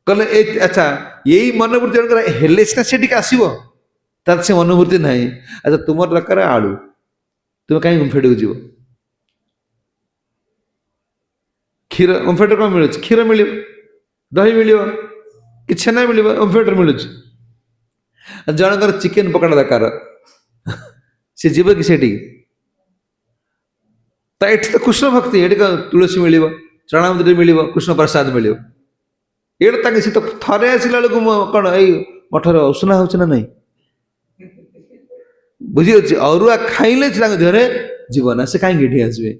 କହିଲେ ଆଚ୍ଛା ଏଇ ମନୋବୃତ୍ତି ଜଣଙ୍କର ହେଲେ ସିନା ସେ ଟିକେ ଆସିବ, ତାର ସେ ମନୋବୃତ୍ତି ନାହିଁ। ଆଚ୍ଛା ତୁମର ଦରକାର ଆଳୁ, ତୁମେ କାହିଁକି ଓମଫେଡକୁ ଯିବ? କ୍ଷୀର ଓମଫେଡରେ କଣ ମିଳୁଛି? କ୍ଷୀର ମିଳିବ, ଦହି ମିଳିବ, କି ଛେନା ମିଳିବ, ଓମଫେଡରେ ମିଳୁଛି। ଜଣଙ୍କର ଚିକେନ ପକୋଡା ଦରକାର, ସେ ଯିବ କି ସେଠିକି? ତ ଏଠି ତ କୃଷ୍ଣ ଭକ୍ତି, ଏଠି କଣ ତୁଳସୀ ମିଳିବ, ଚଣାମୃତ ମିଳିବ, କୃଷ୍ଣ ପ୍ରସାଦ ମିଳିବ। ଏଇଟା ତାଙ୍କେ ସେ ତ ଥରେ ଆସିଲା ବେଳକୁ କଣ ଏଇ ମଠରେ ଅସୁନା ହଉଛି ନା ନାଇଁ? ବୁଝିଅଛି, ଅରୁଆ ଖାଇଲେ ସେ ତାଙ୍କ ଦେହରେ ଯିବ ନା, ସେ କାହିଁକି ଏଠି ଆସିବେ?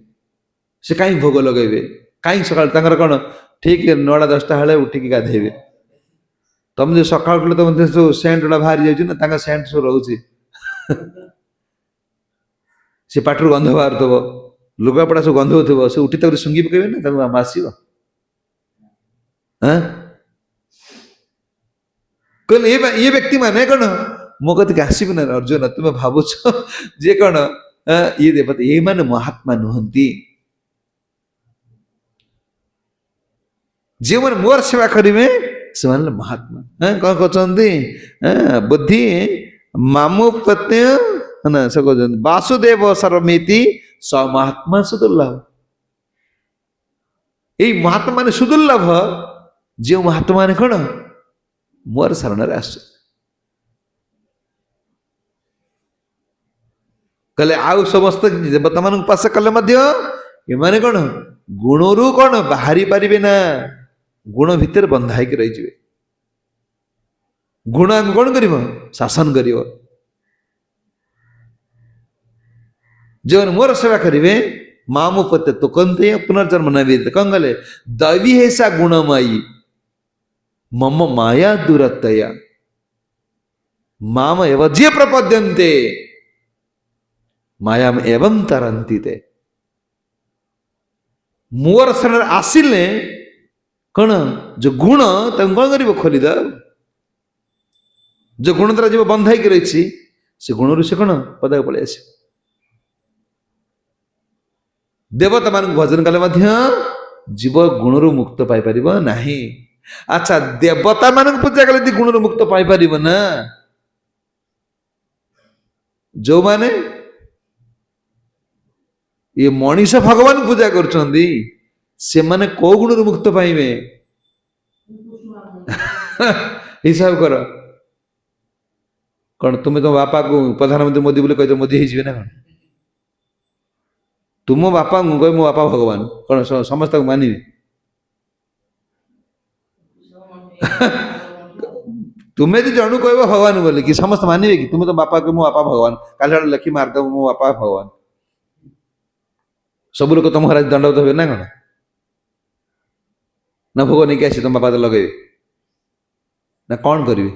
ସେ କାହିଁକି ଭୋଗ ଲଗେଇବେ? କାହିଁକି ସକାଳୁ ତାଙ୍କର କଣ ଠିକ 9ଟା 10ଟା ବେଳେ ଉଠିକି ଗାଧେଇବେ। ତମେ ଯୋଉ ସକାଳୁ ଉଠିଲେ ତମ ଦେହ ସବୁ ସେଣ୍ଟ ଗୁଡା ବାହାରି ଯାଉଛି ନା, ତାଙ୍କ ସେଣ୍ଟ ସବୁ ରହୁଛି। ସେ ପାଟିରୁ ଗନ୍ଧ ବାହାରୁଥିବ, ଲୁଗାପଟା ସବୁ ଗନ୍ଧଉଥିବ, ସେ ଉଠି ତାକୁ ଶୁଙ୍ଗି ପକେଇବେ ନା, ତାକୁ ଆସିବ। ହଁ କହିଲେ ଇଏ ବ୍ୟକ୍ତି ମାନେ କଣ ମୋ କତିକି ଆସିବି ନା ଅର୍ଜୁନ, ତୁମେ ଭାବୁଛ ଯେ କଣ ଇଏ ଦେବତା, ଏଇ ମାନେ ମହାତ୍ମା ନୁହନ୍ତି। ଯେଉଁମାନେ ମୋର ସେବା କରିବେ ସେମାନେ ମହାତ୍ମା। କଣ କରୁଛନ୍ତି? ବୁଦ୍ଧି ମାମୁ ପ୍ରତ୍ୟୟ ନା ସେ କହୁଛନ୍ତି ବାସୁଦେବ ସର୍ବମିତି ସ ମହାତ୍ମା ସୁଦୁର୍ଲଭ। ଏଇ ମହାତ୍ମା ମାନେ ସୁଦୁର୍ଲଭ, ଯେଉଁ ମହାତ୍ମା ମାନେ କଣ ମୋର ଶରଣରେ ଆସୁ। କହିଲେ ଆଉ ସମସ୍ତ ଦେବତା ମାନଙ୍କୁ ଉପାସ କଲେ ମଧ୍ୟ ଏମାନେ କଣ ଗୁଣରୁ କଣ ବାହାରି ପାରିବେ ନା, ଗୁଣ ଭିତରେ ବନ୍ଧା ହେଇକି ରହିଯିବେ। ଗୁଣ ଆମକୁ କଣ କରିବ? ଶାସନ କରିବ। ଯେଉଁମାନେ ମୋର ସେବା କରିବେ ମାମୁ ପତେ ତୁକନ୍ତେ ପୁନର୍ଜନ୍ମ ନେବି। କଣ କଲେ? ଦୈବୀ ହେସା ଗୁଣମୟୀ ମମ ମାୟା ଦୁରତୟା ମାମ ଏବ ଯିଏ ପ୍ରପଦ୍ୟନ୍ତେ ମାୟାମ ଏବଂ ତରନ୍ତି ତେ। ମୋର ଶରଣରେ ଆସିଲେ କଣ ଯୋଉ ଗୁଣ ତାଙ୍କୁ କଣ କରିବ? ଖୋଲିଦବ। ଯୋଉ ଗୁଣ ଦ୍ୱାରା ଜୀବ ବନ୍ଧା ହେଇକି ରହିଛି, ସେ ଗୁଣରୁ ସେ କଣ ପଦାକୁ ପଳେଇ ଆସିବ। ଦେବତା ମାନଙ୍କୁ ଭଜନ କଲେ ମଧ୍ୟ ଜୀବ ଗୁଣରୁ ମୁକ୍ତ ପାଇପାରିବ ନାହିଁ। ଆଚ୍ଛା ଦେବତା ମାନଙ୍କୁ ପୂଜା କଲେ ଯଦି ଗୁଣରୁ ମୁକ୍ତ ପାଇପାରିବ ନା, ଯୋଉମାନେ ଇଏ ମଣିଷ ଭଗବାନ ପୂଜା କରୁଛନ୍ତି ସେମାନେ କୋଉ ଗୁଣରୁ ମୁକ୍ତ ପାଇବେ? ହିସାବ କର। କଣ ତୁମେ ତମ ବାପାକୁ ପ୍ରଧାନମନ୍ତ୍ରୀ ମୋଦି ବୋଲି କହିଦ ମୋଦି ହେଇଯିବେ ନା କଣ? ତୁମ ବାପାଙ୍କୁ କହିବେ ମୋ ବାପା ଭଗବାନ, କଣ ସମସ୍ତଙ୍କୁ ମାନିବେ? ତୁମେ ଯଦି ଜଣକୁ କହିବ ଭଗବାନ ବୋଲି କି ସମସ୍ତେ ମାନିବେ କି? ତୁମେ ତ ବାପା କହିବ ମୋ ବାପା ଭଗବାନ, କାଲି ଗୋଟେ ଲେଖି ମାରିଦବ ମୋ ବାପା ଭଗବାନ, ସବୁ ଲୋକ ତମ ଘରେ ଦଣ୍ଡବତ ହେବେ ନା କଣ? ନା ଭୋଗ ନେଇକି ଆସି ତମ ବାପା ଲଗେଇବେ ନା କଣ କରିବେ?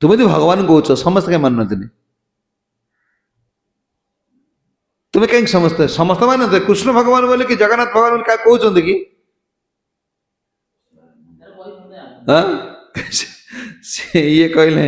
ତୁମେ ଯଦି ଭଗବାନ କହୁଛ ସମସ୍ତେ କାହିଁ ମାନନ୍ତିନି? ତୁମେ କାହିଁକି ସମସ୍ତେ ମାନନ୍ତେ? କୃଷ୍ଣ ଭଗବାନ ବୋଲି କି ଜଗନ୍ନାଥ ଭଗବାନ ବୋଲି କାହା କହୁଛନ୍ତି କି? ସେ ଇଏ କହିଲେ